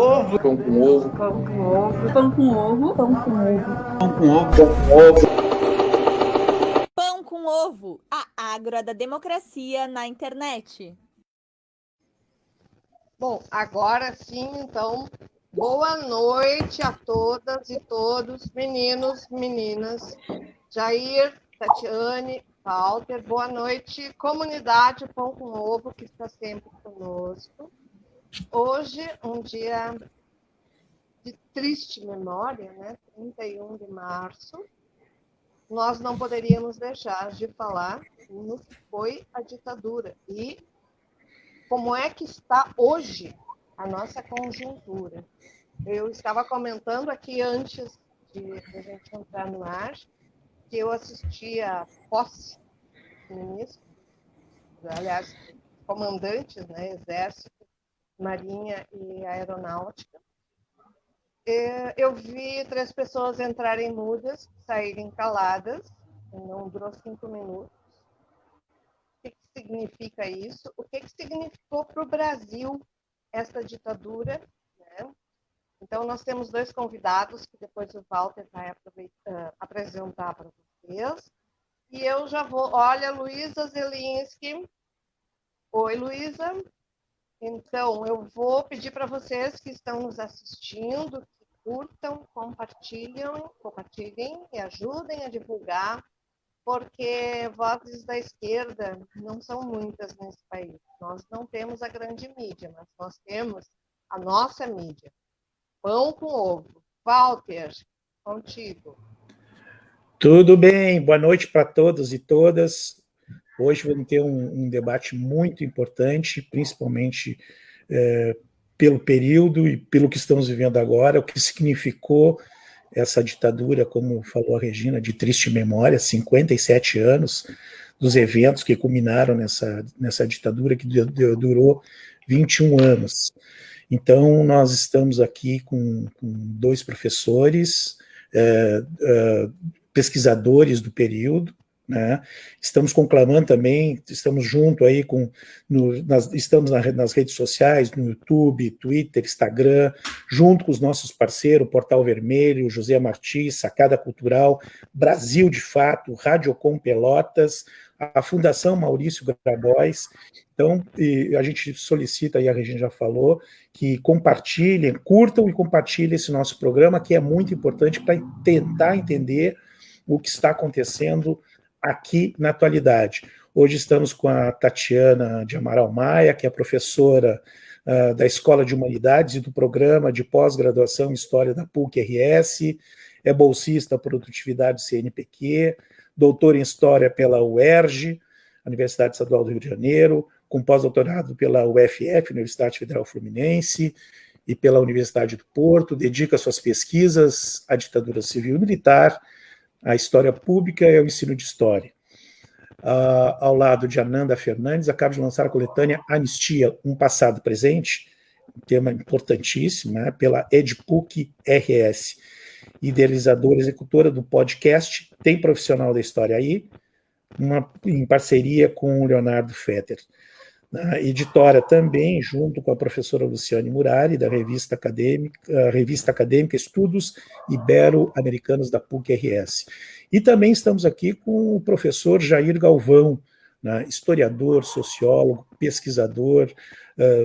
ovo. Pão com ovo. Pão com ovo. Pão com ovo. Pão com ovo. Pão com ovo. Pão com ovo. Pão com ovo, a Ágora da democracia na internet. Bom, agora sim, então, boa noite a todas e todos, meninos, meninas, Jair, Tatiane, Walter, boa noite, comunidade Pão com Ovo, que está sempre conosco. Hoje, um dia de triste memória, né? 31 de março, nós não poderíamos deixar de falar no que foi a ditadura e como é que está hoje a nossa conjuntura. Eu estava comentando aqui antes de a gente entrar no ar, que eu assisti a posse do ministro, aliás, comandantes, né, Exército, Marinha e Aeronáutica. Eu vi 3 pessoas entrarem mudas, saírem caladas, não durou 5 minutos. O que significa isso? O que significou para o Brasil essa ditadura? Né? Então, nós temos 2 convidados que depois o Walter vai apresentar para vocês. E eu já vou... Olha, Luísa Zelinski. Oi, Luísa. Então, eu vou pedir para vocês que estão nos assistindo, que curtam, compartilhem e ajudem a divulgar, porque vozes da esquerda não são muitas nesse país. Nós não temos a grande mídia, mas nós temos a nossa mídia. Pão com ovo. Walter, contigo. Tudo bem, boa noite para todos e todas. Hoje vamos ter um debate muito importante, principalmente pelo período e pelo que estamos vivendo agora, o que significou essa ditadura, como falou a Regina, de triste memória, 57 anos dos eventos que culminaram nessa ditadura que durou 21 anos. Então, nós estamos aqui com 2 professores, pesquisadores do período, né? Estamos conclamando também, estamos junto aí estamos nas redes sociais, no YouTube, Twitter, Instagram, junto com os nossos parceiros, Portal Vermelho, José Martins, Sacada Cultural, Brasil de Fato, Radiocom Pelotas, a Fundação Maurício Grabois. Então, a gente solicita, aí a Regina já falou, que compartilhem, curtam e compartilhem esse nosso programa, que é muito importante para tentar entender o que está acontecendo aqui na atualidade. Hoje estamos com a Tatiana de Amaral Maia, que é professora da Escola de Humanidades e do Programa de Pós-Graduação em História da PUC-RS, é bolsista Produtividade CNPq, doutora em História pela UERJ, Universidade Estadual do Rio de Janeiro, com pós-doutorado pela UFF, Universidade Federal Fluminense, e pela Universidade do Porto, dedica suas pesquisas à ditadura civil e militar, à história pública e ao ensino de história. Ao lado de Ananda Fernandes, acaba de lançar a coletânea Anistia, um passado presente, um tema importantíssimo, né, pela EdPUC-RS, idealizadora e executora do podcast Tem Profissional da História Aí, em parceria com o Leonardo Fetter. A editora também, junto com a professora Luciane Murari, da revista acadêmica Estudos Ibero-Americanos da PUC-RS. E também estamos aqui com o professor Jair Galvão, né, historiador, sociólogo, pesquisador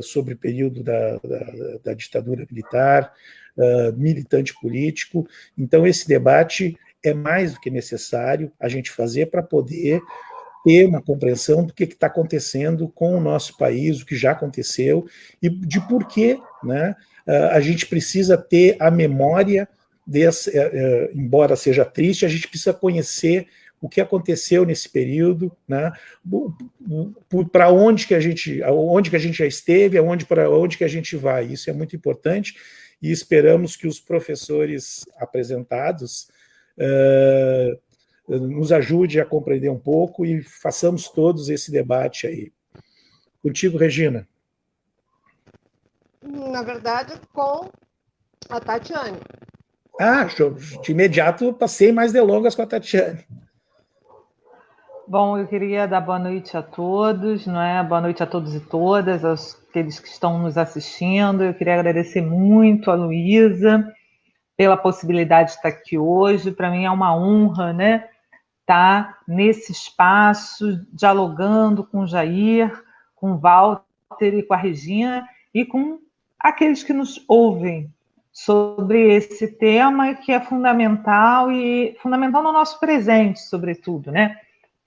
sobre o período da ditadura militar, militante político. Então, esse debate é mais do que necessário a gente fazer para poder ter uma compreensão do que está acontecendo com o nosso país, o que já aconteceu, e de por que, né, a gente precisa ter a memória embora seja triste, a gente precisa conhecer o que aconteceu nesse período, né, para onde que a gente já esteve, para onde que a gente vai. Isso é muito importante, e esperamos que os professores apresentados nos ajude a compreender um pouco e façamos todos esse debate aí. Contigo, Regina. Na verdade, com a Tatiane. De imediato passei mais delongas com a Tatiane. Bom, eu queria dar boa noite a todos, não é? Boa noite a todos e todas, aqueles que estão nos assistindo. Eu queria agradecer muito a Luísa pela possibilidade de estar aqui hoje. Para mim é uma honra, né? Estar nesse espaço, dialogando com o Jair, com o Walter e com a Regina e com aqueles que nos ouvem sobre esse tema que é fundamental e fundamental no nosso presente, sobretudo, né?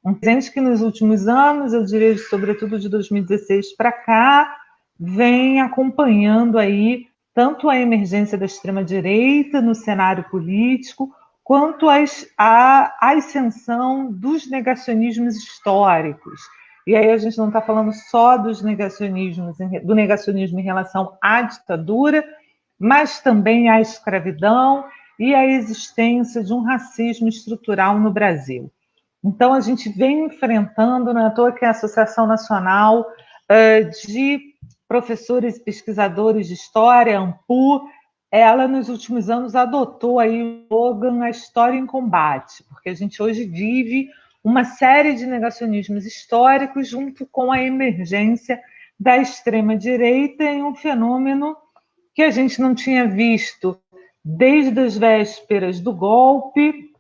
Um presente que nos últimos anos, eu diria sobretudo de 2016 para cá, vem acompanhando aí tanto a emergência da extrema-direita no cenário político, quanto a ascensão dos negacionismos históricos. E aí a gente não está falando só dos negacionismos, do negacionismo em relação à ditadura, mas também à escravidão e à existência de um racismo estrutural no Brasil. Então, a gente vem enfrentando, não é à toa que a Associação Nacional de Professores e Pesquisadores de História, ANPU, ela, nos últimos anos, adotou aí o slogan A História em Combate, porque a gente hoje vive uma série de negacionismos históricos junto com a emergência da extrema-direita em um fenômeno que a gente não tinha visto desde as vésperas do golpe,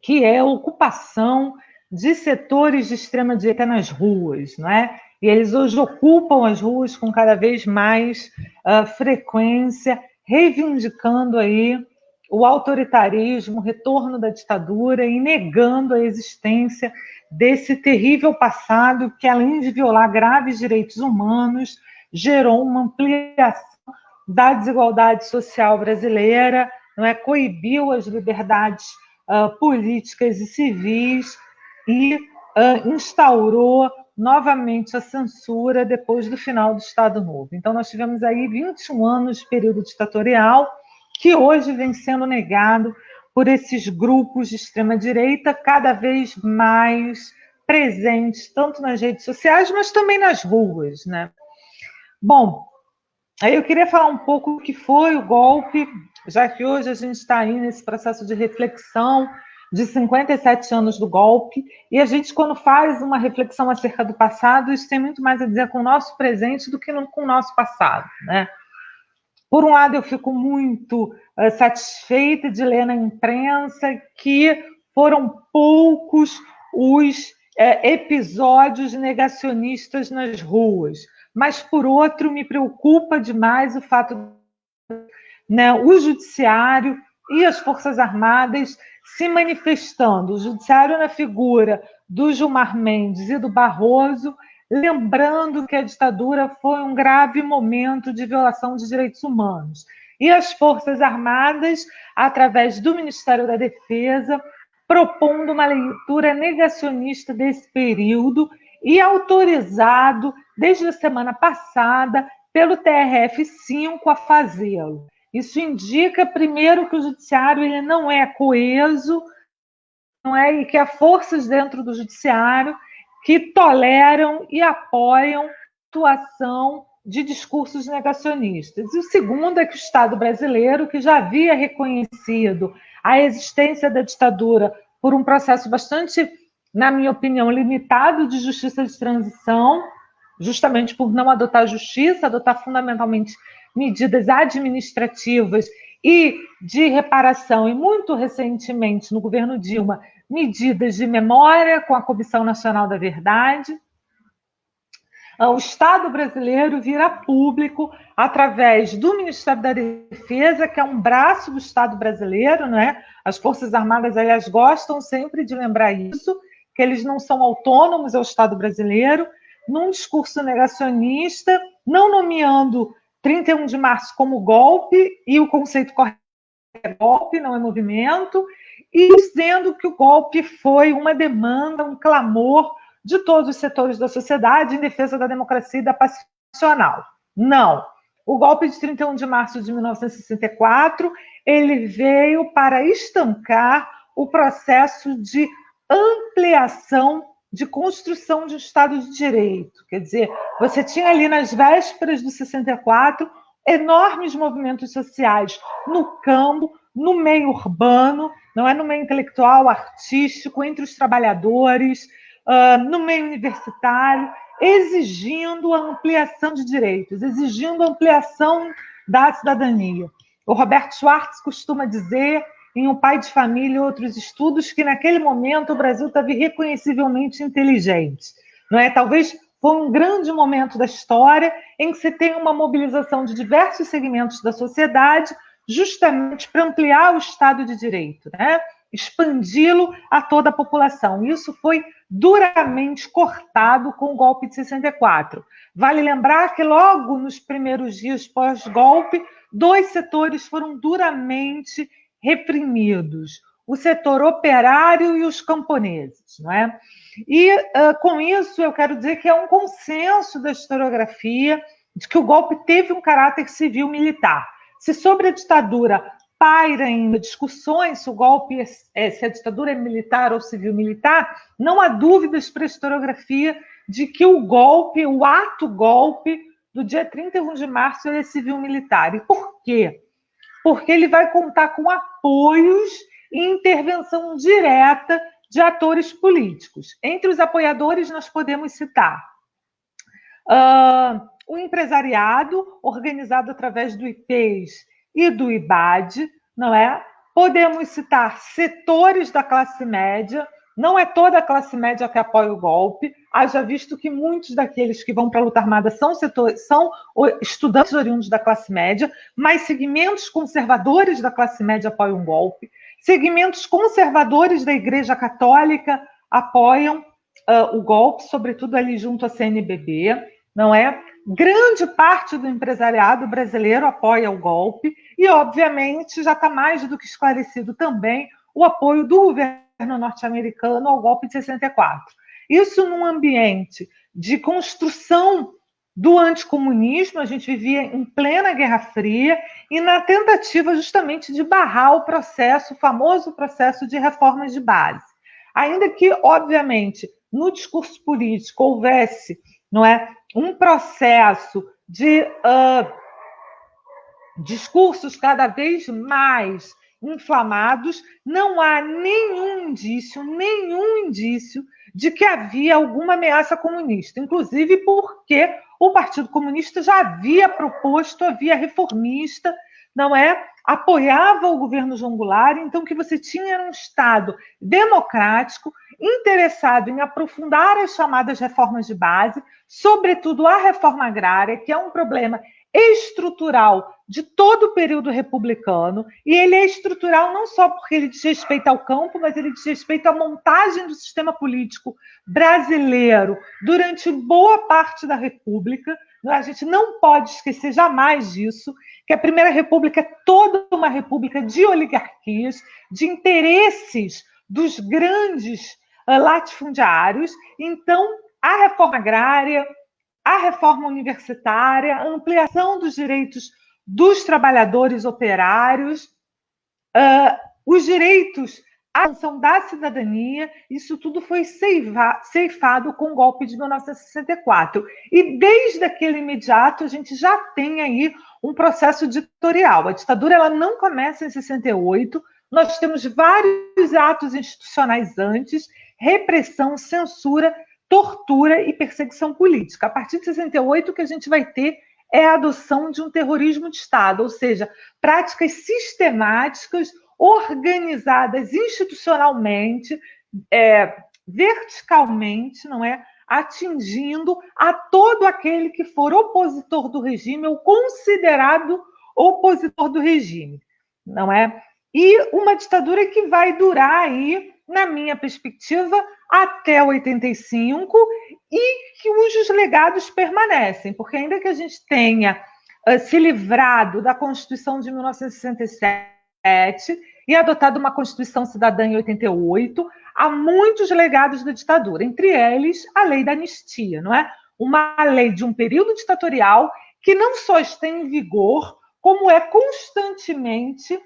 que é a ocupação de setores de extrema-direita nas ruas, não é? E eles hoje ocupam as ruas com cada vez mais frequência, reivindicando aí o autoritarismo, o retorno da ditadura e negando a existência desse terrível passado que, além de violar graves direitos humanos, gerou uma ampliação da desigualdade social brasileira, não é? Coibiu as liberdades políticas e civis e instaurou novamente a censura depois do final do Estado Novo. Então, nós tivemos aí 21 anos de período ditatorial, que hoje vem sendo negado por esses grupos de extrema-direita cada vez mais presentes, tanto nas redes sociais, mas também nas ruas, né? Bom, aí eu queria falar um pouco o que foi o golpe, já que hoje a gente está aí nesse processo de reflexão de 57 anos do golpe, e a gente, quando faz uma reflexão acerca do passado, isso tem muito mais a dizer com o nosso presente do que com o nosso passado, né? Por um lado, eu fico muito satisfeita de ler na imprensa que foram poucos os episódios negacionistas nas ruas, mas, por outro, me preocupa demais o fato né, o judiciário e as Forças Armadas se manifestando. O judiciário na figura do Gilmar Mendes e do Barroso, lembrando que a ditadura foi um grave momento de violação de direitos humanos. E as Forças Armadas, através do Ministério da Defesa, propondo uma leitura negacionista desse período e autorizado, desde a semana passada, pelo TRF-5 a fazê-lo. Isso indica, primeiro, que o judiciário ele não é coeso, não é, e que há forças dentro do judiciário que toleram e apoiam a atuação de discursos negacionistas. E o segundo é que o Estado brasileiro, que já havia reconhecido a existência da ditadura por um processo bastante, na minha opinião, limitado de justiça de transição, justamente por não adotar justiça, adotar fundamentalmente medidas administrativas e de reparação, e muito recentemente, no governo Dilma, medidas de memória com a Comissão Nacional da Verdade. O Estado brasileiro vira público através do Ministério da Defesa, que é um braço do Estado brasileiro, não é? As Forças Armadas, aliás, gostam sempre de lembrar isso, que eles não são autônomos ao Estado brasileiro, num discurso negacionista, não nomeando 31 de março como golpe, e o conceito correto é golpe, não é movimento, e dizendo que o golpe foi uma demanda, um clamor de todos os setores da sociedade em defesa da democracia e da paz nacional. Não. O golpe de 31 de março de 1964, ele veio para estancar o processo de ampliação de construção de um Estado de Direito. Quer dizer, você tinha ali nas vésperas do 64 enormes movimentos sociais no campo, no meio urbano, não é, no meio intelectual, artístico, entre os trabalhadores, no meio universitário, exigindo a ampliação de direitos, exigindo a ampliação da cidadania. O Roberto Schwartz costuma dizer, em Um Pai de Família e Outros Estudos, que naquele momento o Brasil estava irreconhecivelmente inteligente. Não é? Talvez foi um grande momento da história em que você tem uma mobilização de diversos segmentos da sociedade justamente para ampliar o Estado de Direito, né? Expandi-lo a toda a população. Isso foi duramente cortado com o golpe de 64. Vale lembrar que logo nos primeiros dias pós-golpe, 2 setores foram duramente reprimidos: o setor operário e os camponeses, não é? E com isso eu quero dizer que é um consenso da historiografia de que o golpe teve um caráter civil-militar. Se sobre a ditadura paira ainda discussões se o golpe se a ditadura é militar ou civil-militar, não há dúvidas para a historiografia de que o golpe, o ato golpe do dia 31 de março é civil-militar. E por quê? Porque ele vai contar com apoios e intervenção direta de atores políticos. Entre os apoiadores, nós podemos citar o empresariado, organizado através do IPES e do IBAD, não é? Podemos citar setores da classe média, não é toda a classe média que apoia o golpe, haja visto que muitos daqueles que vão para a luta armada são estudantes oriundos da classe média, mas segmentos conservadores da classe média apoiam o golpe, segmentos conservadores da Igreja Católica apoiam o golpe, sobretudo ali junto à CNBB, não é? Grande parte do empresariado brasileiro apoia o golpe e, obviamente, já está mais do que esclarecido também o apoio do governo norte-americano ao golpe de 64. Isso num ambiente de construção do anticomunismo, a gente vivia em plena Guerra Fria e na tentativa justamente de barrar o processo, o famoso processo de reformas de base. Ainda que, obviamente, no discurso político houvesse, não é, um processo de discursos cada vez mais inflamados, não há nenhum indício de que havia alguma ameaça comunista, inclusive porque o Partido Comunista já havia proposto a via reformista, não é? Apoiava o governo João Goulart, então o que você tinha era um Estado democrático, interessado em aprofundar as chamadas reformas de base, sobretudo a reforma agrária, que é um problema estrutural de todo o período republicano, e ele é estrutural não só porque ele diz respeito ao campo, mas ele diz respeito à montagem do sistema político brasileiro durante boa parte da República. A gente não pode esquecer jamais disso, que a Primeira República é toda uma república de oligarquias, de interesses dos grandes latifundiários. Então, a reforma agrária, a reforma universitária, a ampliação dos direitos dos trabalhadores operários, os direitos à ascensão da cidadania, isso tudo foi ceifado com o golpe de 1964. E desde aquele imediato a gente já tem aí um processo ditatorial. A ditadura ela não começa em 68, nós temos vários atos institucionais antes, repressão, censura, tortura e perseguição política. A partir de 68, o que a gente vai ter é a adoção de um terrorismo de Estado, ou seja, práticas sistemáticas, organizadas institucionalmente, verticalmente, não é? Atingindo a todo aquele que for opositor do regime ou considerado opositor do regime, não é? E uma ditadura que vai durar aí, na minha perspectiva, até 85 e cujos legados permanecem, porque ainda que a gente tenha se livrado da Constituição de 1967 e adotado uma Constituição Cidadã em 88, há muitos legados da ditadura, entre eles a lei da anistia, não é? Uma lei de um período ditatorial que não só está em vigor, como é constantemente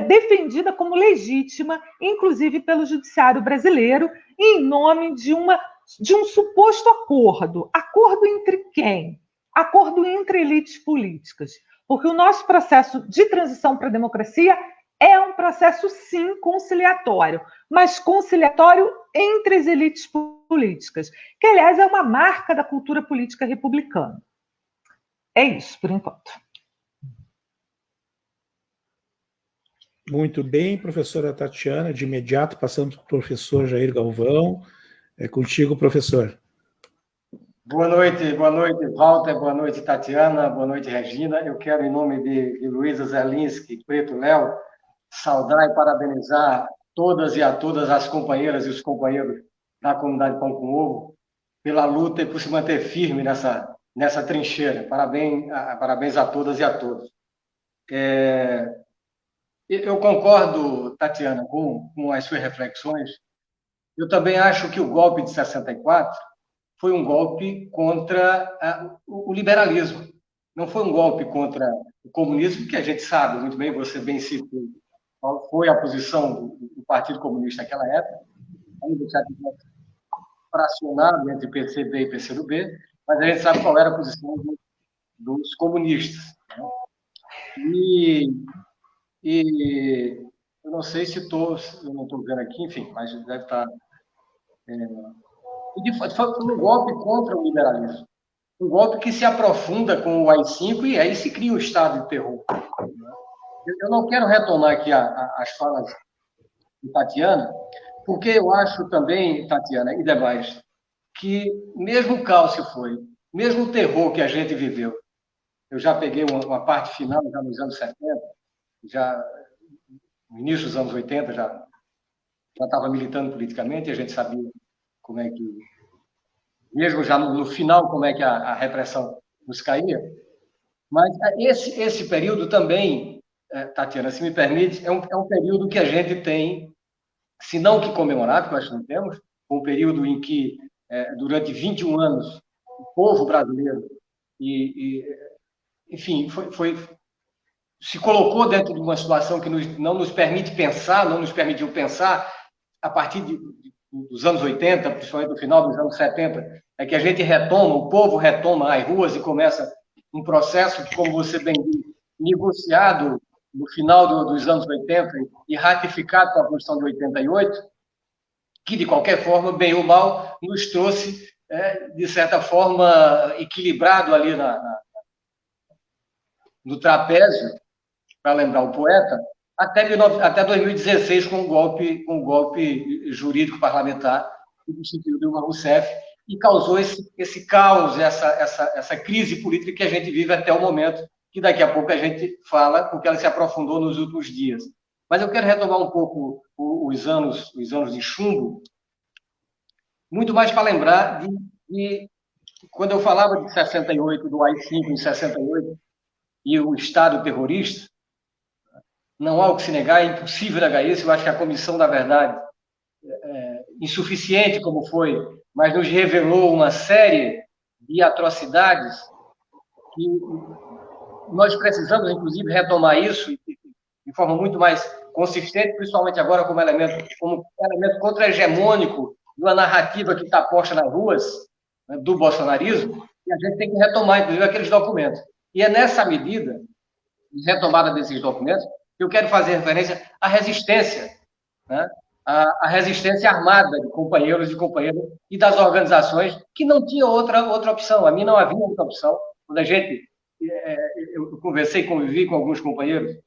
defendida como legítima, inclusive pelo judiciário brasileiro, em nome de um suposto acordo. Acordo entre quem? Acordo entre elites políticas. Porque o nosso processo de transição para a democracia é um processo, sim, conciliatório, mas conciliatório entre as elites políticas, que, aliás, é uma marca da cultura política republicana. É isso, por enquanto. Muito bem, professora Tatiana, de imediato passando para o professor Jair Galvão. É contigo, professor. Boa noite, Walter, boa noite, Tatiana, boa noite, Regina. Eu quero, em nome de Luísa Zelinski, Preto Léo, saudar e parabenizar todas e a todas as companheiras e os companheiros da comunidade Pão com Ovo pela luta e por se manter firme nessa trincheira. Parabéns a todas e a todos. Eu concordo, Tatiana, com as suas reflexões. Eu também acho que o golpe de 64 foi um golpe contra o liberalismo. Não foi um golpe contra o comunismo, que a gente sabe muito bem, você bem citou qual foi a posição do Partido Comunista naquela época, ainda já tinha fracionado entre PCB e PCdoB, mas a gente sabe qual era a posição dos comunistas. Né? E eu não sei se eu não estou vendo aqui, enfim, mas deve estar... E, de fato, foi um golpe contra o liberalismo. Um golpe que se aprofunda com o AI-5 e aí se cria o estado de terror. Eu não quero retomar aqui as falas de Tatiana, porque eu acho também, Tatiana e demais, que mesmo o caos que foi, mesmo o terror que a gente viveu, eu já peguei uma parte final, já nos anos 70, já no início dos anos 80, já estava militando politicamente, e a gente sabia como é que, mesmo já no final, como é que a repressão nos caía. Mas esse período também, Tatiana, se me permite, é um período que a gente tem, se não que comemorar, porque eu acho que não temos, um período em que, durante 21 anos, o povo brasileiro, enfim, se colocou dentro de uma situação que não nos permite pensar, não nos permitiu pensar, a partir dos anos 80, principalmente no final dos anos 70, é que a gente retoma, o povo retoma as ruas e começa um processo que, como você bem disse, negociado no final dos anos 80 e ratificado com a Constituição de 88, que, de qualquer forma, bem ou mal, nos trouxe, de certa forma, equilibrado ali no trapézio, para lembrar o poeta, até 2016, com o golpe jurídico parlamentar que instituiu Dilma Rousseff e causou esse caos, essa crise política que a gente vive até o momento, que daqui a pouco a gente fala, porque ela se aprofundou nos últimos dias. Mas eu quero retomar um pouco os anos de chumbo, muito mais para lembrar de quando eu falava de 68, do AI-5 em 68, e o Estado terrorista. Não há o que se negar, é impossível negar isso. Eu acho que a Comissão da Verdade, insuficiente como foi, mas nos revelou uma série de atrocidades que nós precisamos, inclusive, retomar isso de forma muito mais consistente, principalmente agora como elemento contra-hegemônico de uma narrativa que está posta nas ruas, né, do bolsonarismo, e a gente tem que retomar, inclusive, aqueles documentos. E é nessa medida, de retomada desses documentos, eu quero fazer referência à resistência, né? A resistência armada de companheiros e companheiras e das organizações que não tinham outra opção. A mim não havia outra opção. Quando eu conversei e convivi com alguns companheiros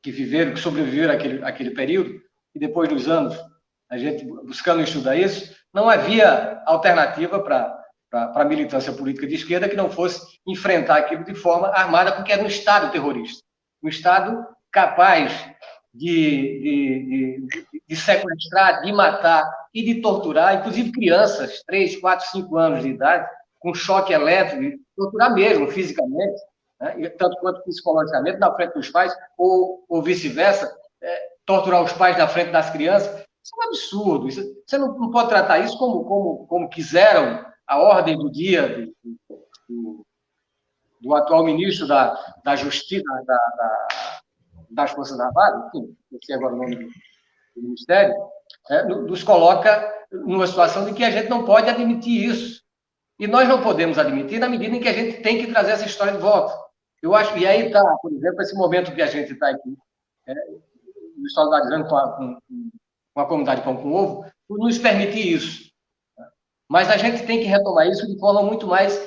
que sobreviveram àquele período, e depois dos anos, a gente buscando estudar isso, não havia alternativa para a militância política de esquerda que não fosse enfrentar aquilo de forma armada, porque era um Estado terrorista. Um Estado capaz de sequestrar, de matar e de torturar, inclusive crianças, 3, 4, 5 anos de idade, com choque elétrico, de torturar mesmo fisicamente, né? Tanto quanto psicologicamente, na frente dos pais, ou vice-versa, torturar os pais na frente das crianças. Isso é um absurdo. Você não pode tratar isso como quiseram a ordem do dia do atual ministro da Justiça, das Forças Armadas, enfim, não sei agora o nome do Ministério, nos coloca numa situação de que a gente não pode admitir isso. E nós não podemos admitir na medida em que a gente tem que trazer essa história de volta. Eu acho que aí está, por exemplo, esse momento que a gente está aqui, nos solidarizando com a comunidade Pão com Ovo, por nos permitir isso. Mas a gente tem que retomar isso de forma muito mais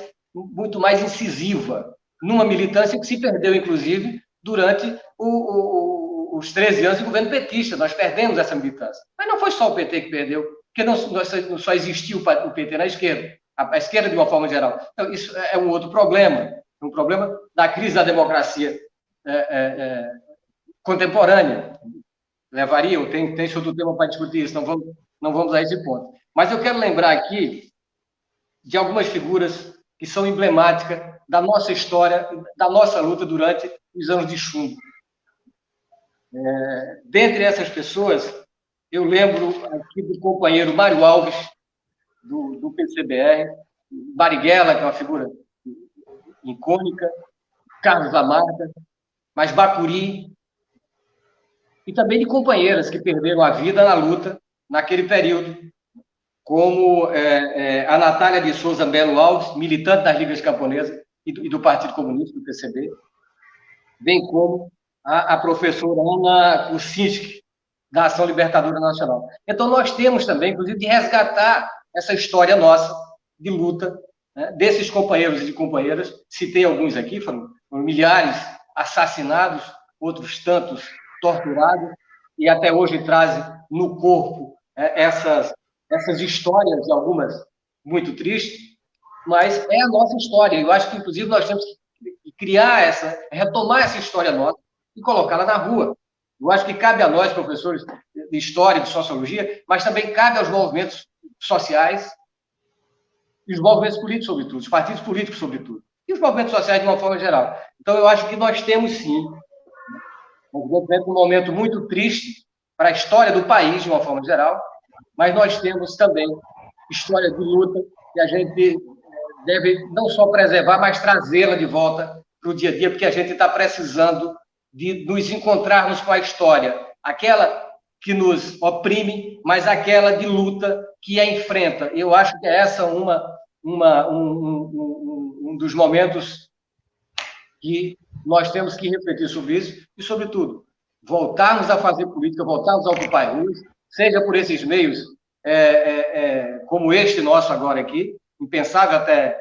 incisiva, numa militância que se perdeu, inclusive, durante os 13 anos de governo petista. Nós perdemos essa militância. Mas não foi só o PT que perdeu, porque não só existiu o PT na esquerda, a esquerda de uma forma geral. Então, isso é um outro problema, um problema da crise da democracia contemporânea. Levaria, tem outro tema para discutir isso, não vamos a esse ponto. Mas eu quero lembrar aqui de algumas figuras que são emblemáticas da nossa história, da nossa luta durante os anos de chumbo. Dentre essas pessoas, eu lembro aqui do companheiro Mário Alves, do PCBR, Marighella, que é uma figura icônica, Carlos Lamarca, mas Bacuri, e também de companheiras que perderam a vida na luta naquele período, como a Natália de Souza Melo Alves, militante das Ligas Camponesas e do Partido Comunista, do PCB, bem como a professora Ana Kuczynski, da Ação Libertadora Nacional. Então, nós temos também, inclusive, de resgatar essa história nossa de luta, né, desses companheiros e de companheiras. Citei alguns aqui, foram milhares assassinados, outros tantos torturados, e até hoje trazem no corpo essas histórias, algumas muito tristes, mas é a nossa história. Eu acho que, inclusive, nós temos que retomar essa história nossa e colocá-la na rua. Eu acho que cabe a nós, professores de história, de sociologia, mas também cabe aos movimentos sociais e os movimentos políticos, sobretudo, os partidos políticos, sobretudo, e os movimentos sociais de uma forma geral. Então, eu acho que nós temos, sim, um momento muito triste para a história do país, de uma forma geral, mas nós temos também história de luta que a gente deve não só preservar, mas trazê-la de volta para o dia a dia, porque a gente está precisando de nos encontrarmos com a história, aquela que nos oprime, mas aquela de luta que a enfrenta. Eu acho que é essa um dos momentos que nós temos que refletir sobre isso e, sobretudo, voltarmos a fazer política, voltarmos a ocupar ruas, seja por esses meios como este nosso agora aqui, impensável até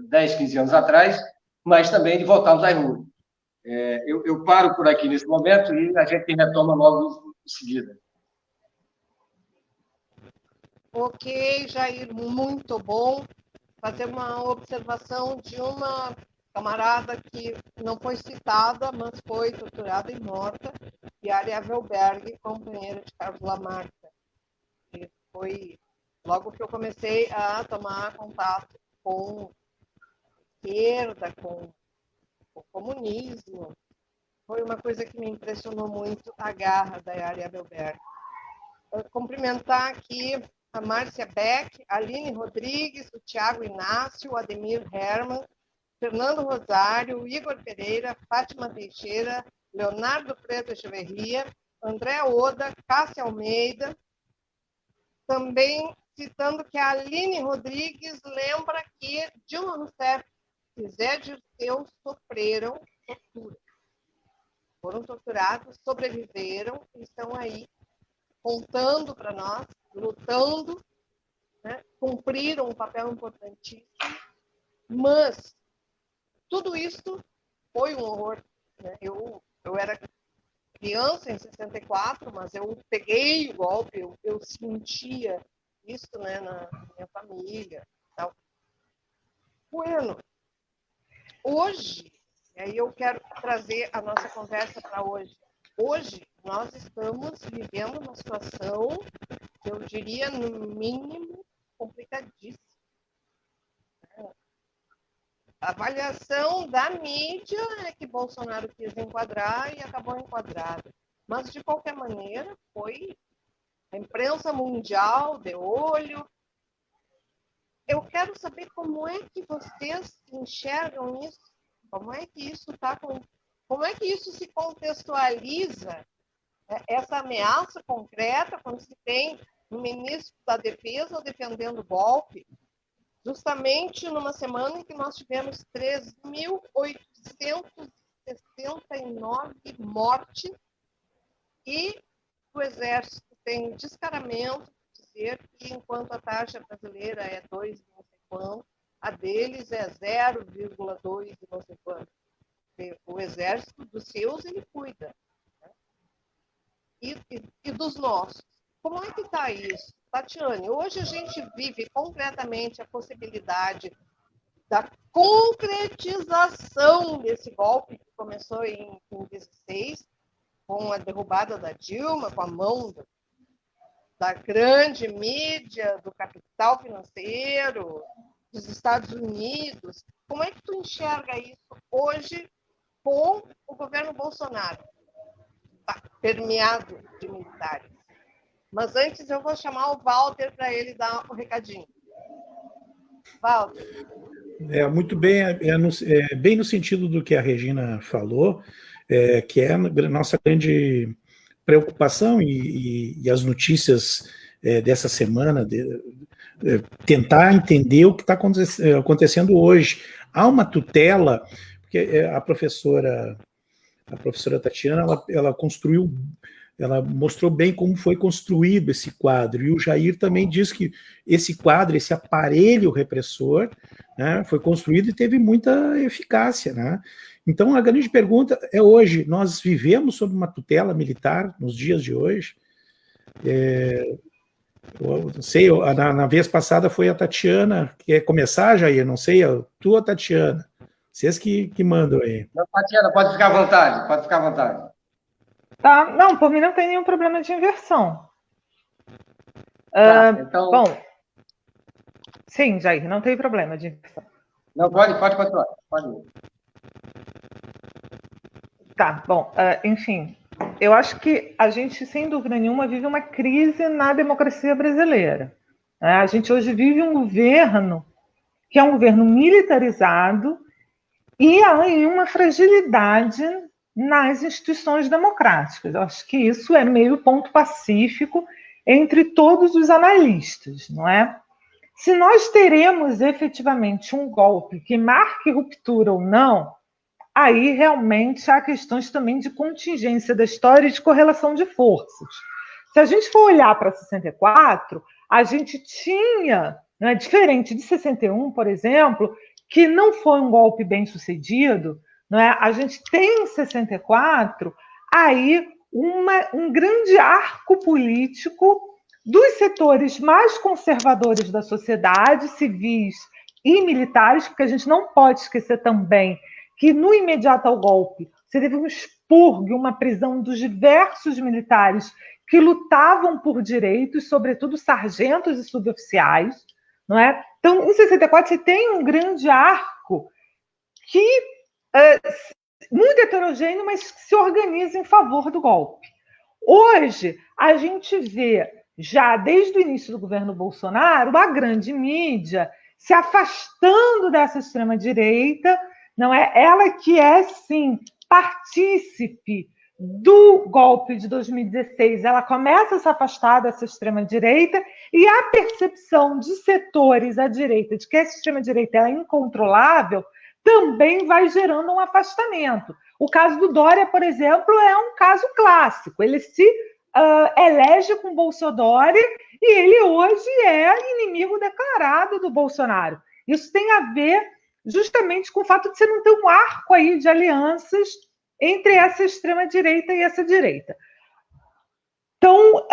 10, 15 anos atrás, mas também de voltarmos às ruas. Eu paro por aqui nesse momento e a gente retoma logo em seguida. Ok, Jair, muito bom. Fazer uma observação de uma camarada que não foi citada, mas foi torturada e morta, Yara Velberg, companheira de Carlos Lamarca. E foi logo que eu comecei a tomar contato com a esquerda, com o comunismo. Foi uma coisa que me impressionou muito, a garra da Yara Velberg. Cumprimentar aqui a Márcia Beck, a Aline Rodrigues, o Tiago Inácio, o Ademir Herman, Fernando Rosário, o Igor Pereira, Fátima Teixeira, Leonardo Preto Echeverria, André Oda, Cássia Almeida. Também citando que a Aline Rodrigues lembra que Dilma Rousseff e Zé Dirceu sofreram tortura. Foram torturados, sobreviveram e estão aí contando para nós, lutando, né? Cumpriram um papel importantíssimo, mas tudo isso foi um horror. Né? Eu era criança em 64, mas eu peguei o golpe, eu sentia isso, né, na minha família. Tal. Bueno, hoje, e aí eu quero trazer a nossa conversa para hoje. Hoje, nós estamos vivendo uma situação, eu diria, no mínimo, complicadíssima. A avaliação da mídia é que Bolsonaro quis enquadrar e acabou enquadrado. Mas, de qualquer maneira, foi a imprensa mundial de olho. Eu quero saber como é que vocês enxergam isso, como é que isso como é que isso se contextualiza, essa ameaça concreta, quando se tem um ministro da Defesa defendendo o golpe, justamente numa semana em que nós tivemos 3.800 69 mortes e o Exército tem descaramento de dizer que enquanto a taxa brasileira é 2 e não sei quanto, a deles é 0,2 e não sei quanto. O Exército dos seus ele cuida, né? E dos nossos. Como é que está isso? Tatiane, hoje a gente vive concretamente a possibilidade da concretização desse golpe que começou em 2016, com a derrubada da Dilma, com a mão da grande mídia, do capital financeiro, dos Estados Unidos. Como é que tu enxerga isso hoje com o governo Bolsonaro, permeado de militares? Mas antes eu vou chamar o Walter para ele dar um recadinho. Walter. Muito bem, bem no sentido do que a Regina falou, que é a nossa grande preocupação e as notícias dessa semana, tentar entender o que está acontecendo hoje. Há uma tutela, porque a professora Tatiana, ela mostrou bem como foi construído esse quadro, e o Jair também diz que esse quadro, esse aparelho repressor, né, foi construído e teve muita eficácia, né? Então, a grande pergunta é hoje, nós vivemos sob uma tutela militar nos dias de hoje? Eu não sei, na vez passada foi a Tatiana, quer começar, Jair? Não sei, tu ou a Tatiana? Vocês que mandam aí. Não, Tatiana, pode ficar à vontade, pode ficar à vontade. Tá, não, por mim não tem nenhum problema de inversão. Então... Bom, sim, Jair, não tem problema de inversão. Não, pode continuar, pode ir. Tá, bom, enfim, eu acho que a gente, sem dúvida nenhuma, vive uma crise na democracia brasileira. A gente hoje vive um governo que é um governo militarizado e há uma fragilidade nas instituições democráticas. Eu acho que isso é meio ponto pacífico entre todos os analistas, não é? Se nós teremos efetivamente um golpe que marque ruptura ou não, aí realmente há questões também de contingência da história e de correlação de forças. Se a gente for olhar para 64, a gente tinha, né, diferente de 61, por exemplo, que não foi um golpe bem sucedido, não é? A gente tem em 64 aí um grande arco político dos setores mais conservadores da sociedade, civis e militares, porque a gente não pode esquecer também que no imediato ao golpe você teve um expurgo, uma prisão dos diversos militares que lutavam por direitos, sobretudo sargentos e suboficiais, não é? Então, em 64 você tem um grande arco que muito heterogêneo, mas que se organiza em favor do golpe. Hoje, a gente vê, já desde o início do governo Bolsonaro, a grande mídia se afastando dessa extrema-direita, não é? Ela que é, sim, partícipe do golpe de 2016, ela começa a se afastar dessa extrema-direita e a percepção de setores à direita de que essa extrema-direita é incontrolável também vai gerando um afastamento. O caso do Dória, por exemplo, é um caso clássico. Ele se elege com Bolsonaro e ele hoje é inimigo declarado do Bolsonaro. Isso tem a ver justamente com o fato de você não ter um arco aí de alianças entre essa extrema-direita e essa direita. Tão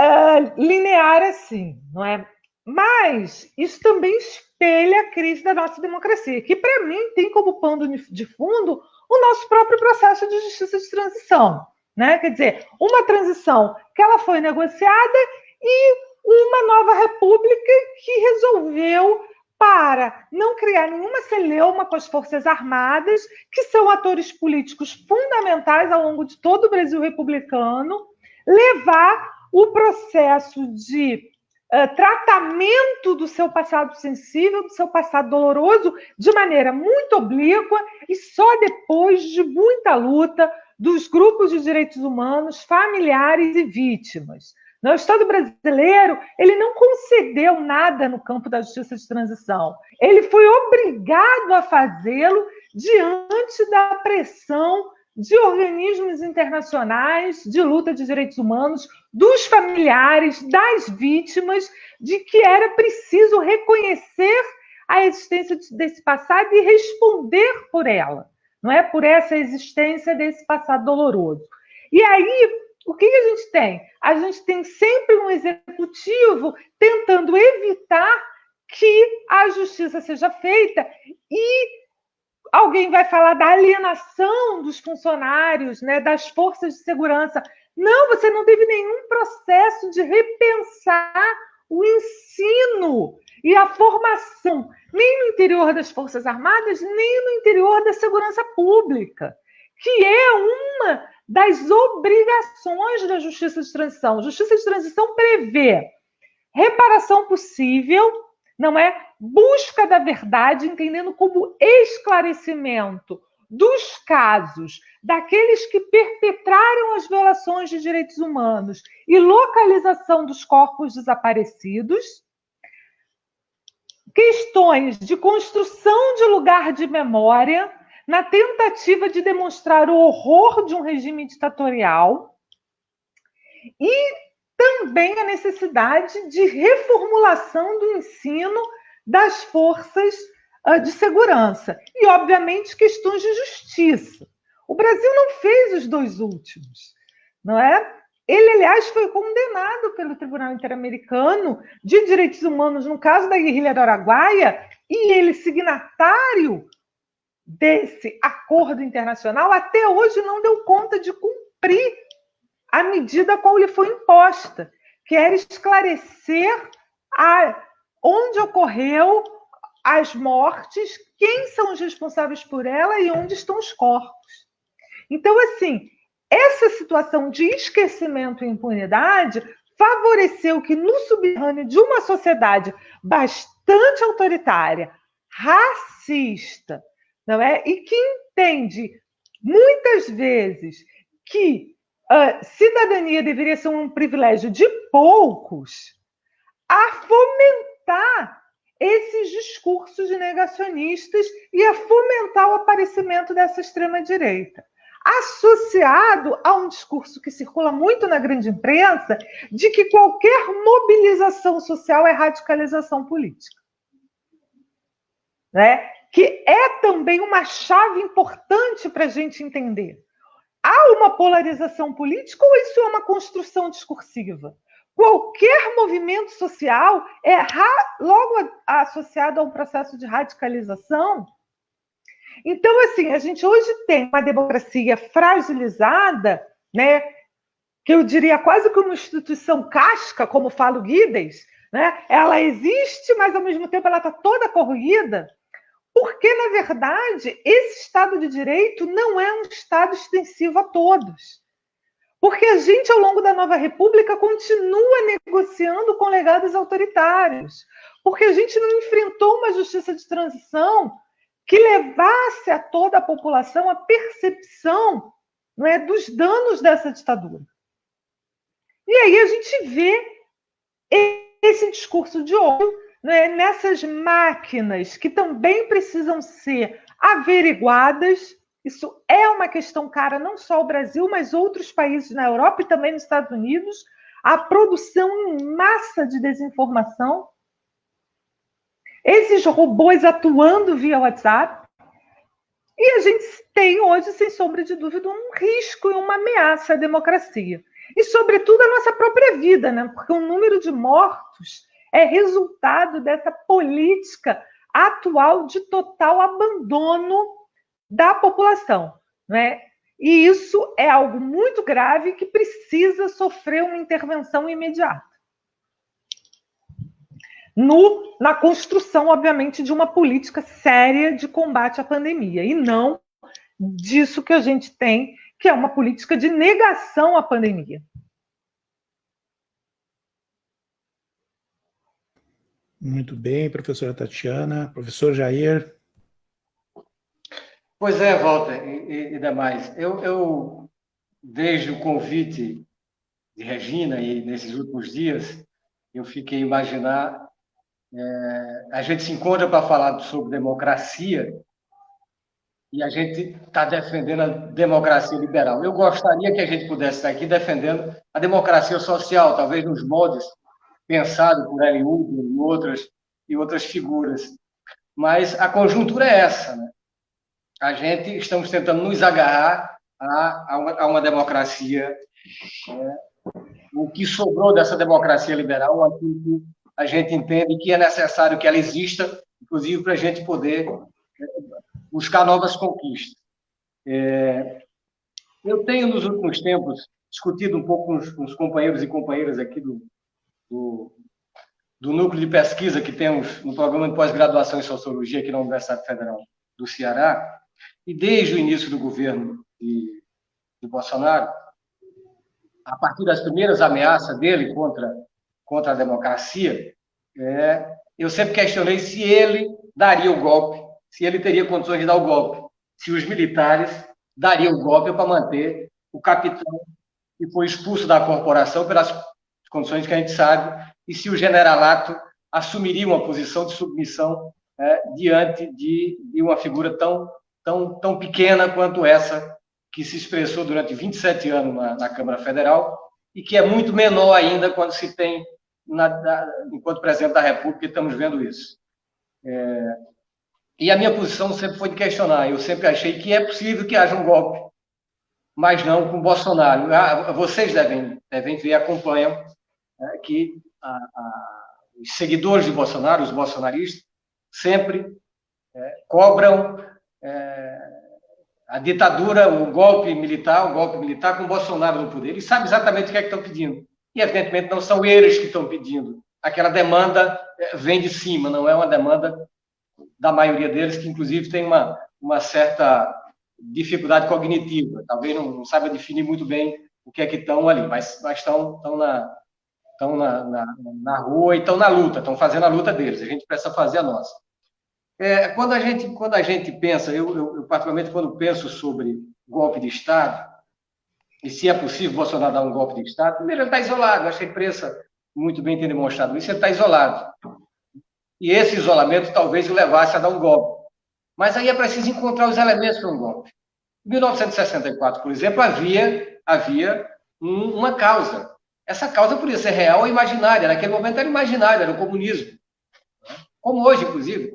linear assim, não é? Mas isso também espelha a crise da nossa democracia, que, para mim, tem como pano de fundo o nosso próprio processo de justiça de transição, né? Quer dizer, uma transição que ela foi negociada e uma nova república que resolveu, para não criar nenhuma celeuma com as Forças Armadas, que são atores políticos fundamentais ao longo de todo o Brasil republicano, levar o processo de tratamento do seu passado sensível, do seu passado doloroso, de maneira muito oblíqua e só depois de muita luta dos grupos de direitos humanos, familiares e vítimas. O Estado brasileiro ele não concedeu nada no campo da justiça de transição. Ele foi obrigado a fazê-lo diante da pressão de organismos internacionais de luta de direitos humanos, dos familiares, das vítimas, de que era preciso reconhecer a existência desse passado e responder por ela, não é? Por essa existência desse passado doloroso. E aí, o que a gente tem? A gente tem sempre um executivo tentando evitar que a justiça seja feita e alguém vai falar da alienação dos funcionários, né, das forças de segurança. Não, você não teve nenhum processo de repensar o ensino e a formação, nem no interior das Forças Armadas, nem no interior da segurança pública, que é uma das obrigações da Justiça de Transição. A Justiça de Transição prevê reparação possível, não é? Busca da verdade, entendendo como esclarecimento dos casos daqueles que perpetraram as violações de direitos humanos e localização dos corpos desaparecidos, questões de construção de lugar de memória na tentativa de demonstrar o horror de um regime ditatorial e também a necessidade de reformulação do ensino das forças de segurança. E, obviamente, questões de justiça. O Brasil não fez os dois últimos, não é? Ele, aliás, foi condenado pelo Tribunal Interamericano de Direitos Humanos no caso da guerrilha do Araguaia, e ele, signatário desse acordo internacional, até hoje não deu conta de cumprir a medida a qual lhe foi imposta, que era esclarecer onde ocorreu as mortes, quem são os responsáveis por ela e onde estão os corpos. Então, assim, essa situação de esquecimento e impunidade favoreceu que, no subterrâneo de uma sociedade bastante autoritária, racista, não é? E que entende muitas vezes que cidadania deveria ser um privilégio de poucos, a fomentar esses discursos negacionistas e a fomentar o aparecimento dessa extrema-direita, associado a um discurso que circula muito na grande imprensa de que qualquer mobilização social é radicalização política, né? Que é também uma chave importante para a gente entender. Há uma polarização política ou isso é uma construção discursiva? Qualquer movimento social é logo associado a um processo de radicalização. Então, assim, a gente hoje tem uma democracia fragilizada, né, que eu diria quase como uma instituição casca, como fala o Guides, né? Ela existe, mas ao mesmo tempo ela está toda corroída. Porque, na verdade, esse Estado de Direito não é um Estado extensivo a todos. Porque a gente, ao longo da Nova República, continua negociando com legados autoritários. Porque a gente não enfrentou uma justiça de transição que levasse a toda a população a percepção, não é, dos danos dessa ditadura. E aí a gente vê esse discurso de ódio, né, nessas máquinas que também precisam ser averiguadas. Isso é uma questão cara, não só ao Brasil, mas outros países na Europa e também nos Estados Unidos, a produção em massa de desinformação, esses robôs atuando via WhatsApp, e a gente tem hoje, sem sombra de dúvida, um risco e uma ameaça à democracia. E, sobretudo, a nossa própria vida, né? Porque o número de mortos é resultado dessa política atual de total abandono da população, né? E isso é algo muito grave que precisa sofrer uma intervenção imediata. Na construção, obviamente, de uma política séria de combate à pandemia, e não disso que a gente tem, que é uma política de negação à pandemia. Muito bem, professora Tatiana. Professor Jair. Pois é, Walter e demais. Eu, desde o convite de Regina e nesses últimos dias, eu fiquei a imaginar, a gente se encontra para falar sobre democracia, e a gente está defendendo a democracia liberal. Eu gostaria que a gente pudesse estar aqui defendendo a democracia social, talvez nos moldes pensados por Eliúdo e outras figuras. Mas a conjuntura é essa, né? Estamos tentando nos agarrar a uma democracia, né? O que sobrou dessa democracia liberal, aquilo que a gente entende que é necessário que ela exista, inclusive para a gente poder buscar novas conquistas. Eu tenho, nos últimos tempos, discutido um pouco com os companheiros e companheiras aqui do núcleo de pesquisa que temos no programa de pós-graduação em Sociologia aqui na Universidade Federal do Ceará, e desde o início do governo de Bolsonaro, a partir das primeiras ameaças dele contra a democracia, eu sempre questionei se ele daria o golpe, se ele teria condições de dar o golpe, se os militares dariam o golpe para manter o capitão que foi expulso da corporação pelas condições que a gente sabe, e se o generalato assumiria uma posição de submissão diante de uma figura tão pequena quanto essa que se expressou durante 27 anos na Câmara Federal e que é muito menor ainda quando se tem, enquanto presidente da República, estamos vendo isso. E a minha posição sempre foi de questionar. Eu sempre achei que é possível que haja um golpe, mas não com Bolsonaro. Vocês devem ver, acompanham, que os seguidores de Bolsonaro, os bolsonaristas, sempre cobram a ditadura, o golpe militar com Bolsonaro no poder. E sabe exatamente o que é que estão pedindo. E, evidentemente, não são eles que estão pedindo. Aquela demanda vem de cima, não é uma demanda da maioria deles, que, inclusive, tem uma certa dificuldade cognitiva. Talvez não saiba definir muito bem o que é que estão ali, mas estão na rua e estão na luta, estão fazendo a luta deles. A gente precisa fazer a nossa. Quando a gente pensa, eu particularmente quando penso sobre golpe de Estado, e se é possível Bolsonaro dar um golpe de Estado, primeiro ele está isolado, acho que a imprensa muito bem tem demonstrado isso, ele está isolado. E esse isolamento talvez o levasse a dar um golpe. Mas aí é preciso encontrar os elementos para um golpe. Em 1964, por exemplo, havia uma causa. Essa causa podia ser real ou imaginária, naquele momento era imaginária, era o comunismo. Como hoje, inclusive,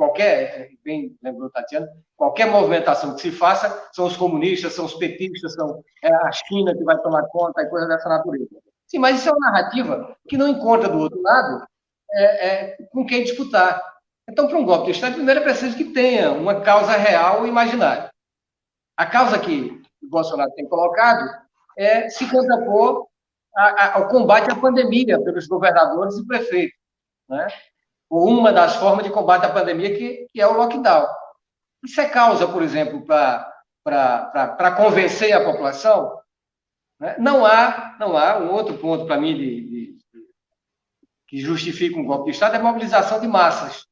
bem lembrou Tatiana, qualquer movimentação que se faça, são os comunistas, são os petistas, são a China que vai tomar conta e coisa dessa natureza. Sim, mas isso é uma narrativa que não encontra do outro lado com quem disputar. Então, para um golpe de Estado, primeiro é preciso que tenha uma causa real ou imaginária. A causa que o Bolsonaro tem colocado é se contrapor ao combate à pandemia pelos governadores e prefeitos, né? Ou uma das formas de combate à pandemia, que é o lockdown. Isso é causa, por exemplo, para convencer a população? Né? Não há um outro ponto, para mim, que justifica um golpe de Estado, é a mobilização de massas.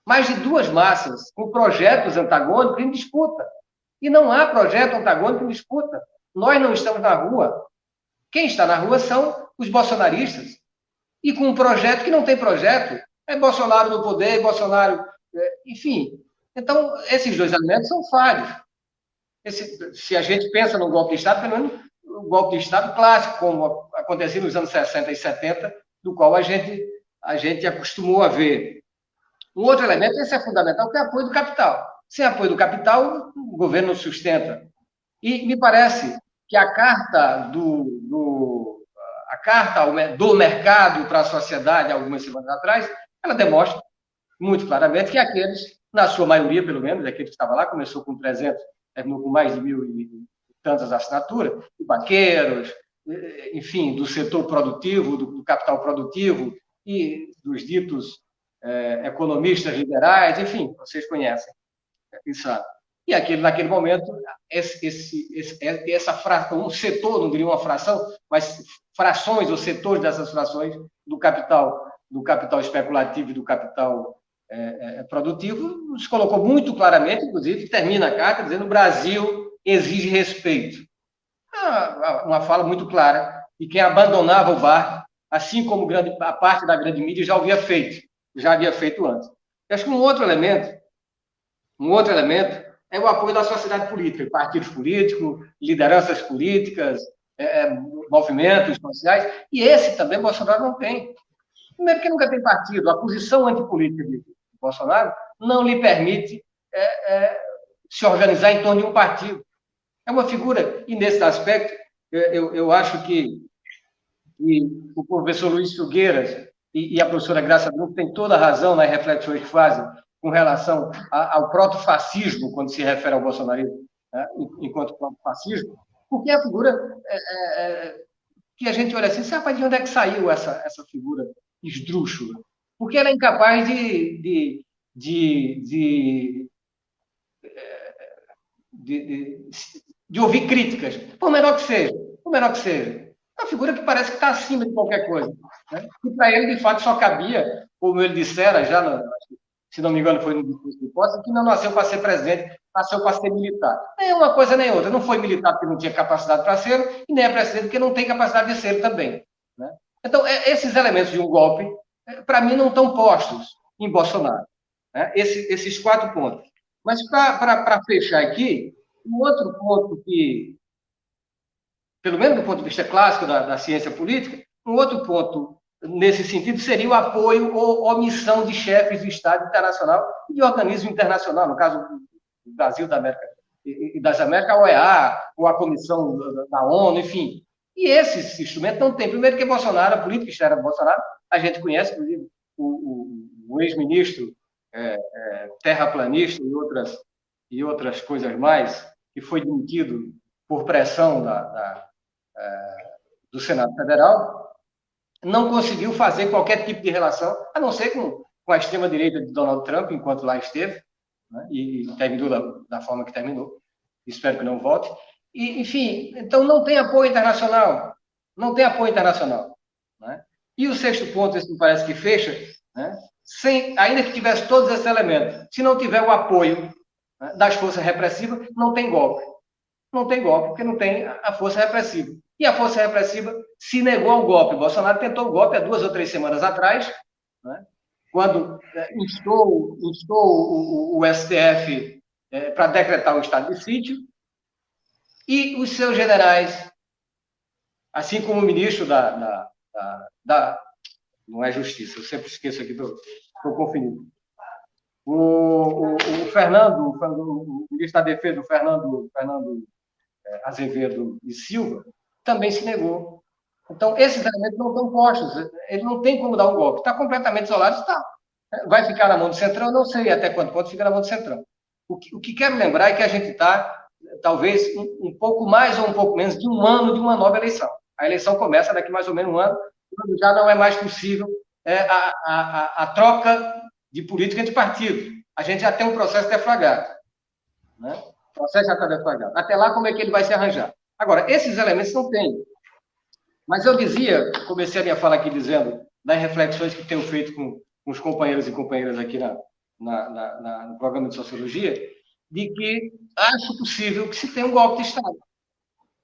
Mais de 2 massas, com projetos antagônicos em disputa. E não há projeto antagônico em disputa. Nós não estamos na rua. Quem está na rua são os bolsonaristas. E com um projeto que não tem projeto, é Bolsonaro no poder, Bolsonaro... enfim. Então, esses 2 elementos são falhos. Se a gente pensa no golpe de Estado, pelo menos o golpe de Estado clássico, como acontecia nos anos 60 e 70, do qual a gente acostumou a ver. Um outro elemento, esse é fundamental, que é o apoio do capital. Sem apoio do capital, o governo não sustenta. E me parece que a carta do mercado para a sociedade, algumas semanas atrás, ela demonstra muito claramente que aqueles, na sua maioria, pelo menos, aqueles que estavam lá, começou com 300, terminou com mais de 1.000 e tantas assinaturas, de banqueiros, enfim, do setor produtivo, do capital produtivo e dos ditos economistas liberais, enfim, vocês conhecem isso. E naquele momento, um setor, não diria uma fração, mas frações ou setores dessas frações do capital especulativo e do capital produtivo, se colocou muito claramente, inclusive, termina a carta dizendo que o Brasil exige respeito. Uma fala muito clara de quem abandonava o barco, assim como a parte da grande mídia já havia feito antes. Eu acho que um outro elemento é o apoio da sociedade política, partidos políticos, lideranças políticas, movimentos sociais, e esse também Bolsonaro não tem. Primeiro que nunca tem partido, a posição antipolítica de Bolsonaro não lhe permite se organizar em torno de um partido. É uma figura, e nesse aspecto, eu acho que o professor Luiz Filgueiras e a professora Graça Bruno têm toda a razão nas reflexões que fazem com relação ao protofascismo, quando se refere ao bolsonarismo, né, enquanto protofascismo, porque é a figura que a gente olha assim, sabe de onde é que saiu essa figura esdrúxula? Porque ela é incapaz de ouvir críticas, por menor que seja. É uma figura que parece que está acima de qualquer coisa. Né? E para ele, de fato, só cabia, como ele dissera, se não me engano, foi no discurso de posse, que não nasceu para ser presidente, nasceu para ser militar. Nem uma coisa nem outra. Não foi militar porque não tinha capacidade para ser, e nem é presidente porque não tem capacidade de ser também. Né? Então, esses elementos de um golpe, para mim, não estão postos em Bolsonaro. Né? Esses 4 pontos. Mas, para fechar aqui, um outro ponto que, pelo menos do ponto de vista clássico da ciência política, um outro ponto nesse sentido seria o apoio ou omissão de chefes de Estado internacional e de organismo internacional, no caso do Brasil, da América e das Américas, a OEA, ou a Comissão da ONU, enfim. E esses instrumentos não tem. Primeiro que Bolsonaro, a política externa de Bolsonaro, a gente conhece, inclusive, o ex-ministro terraplanista e outras coisas mais, que foi demitido por pressão do Senado Federal, não conseguiu fazer qualquer tipo de relação, a não ser com a extrema-direita de Donald Trump, enquanto lá esteve, né, e terminou da forma que terminou. Espero que não volte. E, enfim, então não tem apoio internacional. Não tem apoio internacional. Né? E o 6º ponto, esse me parece que fecha, né, ainda que tivesse todos esses elementos, se não tiver o apoio, né, das forças repressivas, não tem golpe. Não tem golpe, porque não tem a força repressiva. E a força repressiva se negou ao golpe. Bolsonaro tentou o golpe há 2 ou 3 semanas atrás, né, quando instou o STF para decretar o estado de sítio, e os seus generais, assim como o ministro não é Justiça, eu sempre esqueço aqui, estou confundindo. O ministro da Defesa, o Fernando Azevedo e Silva, também se negou. Então, esses elementos não estão postos, ele não tem como dar um golpe, está completamente isolado, está. Vai ficar na mão do Centrão, não sei até quanto ponto fica na mão do Centrão. O que quero lembrar é que a gente está, talvez, um pouco mais ou um pouco menos de um ano de uma nova eleição. A eleição começa daqui mais ou menos um ano, quando já não é mais possível a troca de política entre partidos. A gente já tem um processo deflagrado. Né? O processo já está deflagrado. Até lá, como é que ele vai se arranjar? Agora, esses elementos não tem. Mas eu comecei a minha fala aqui dizendo das reflexões que tenho feito com os companheiros e companheiras aqui no programa de Sociologia, de que acho possível que se tenha um golpe de Estado.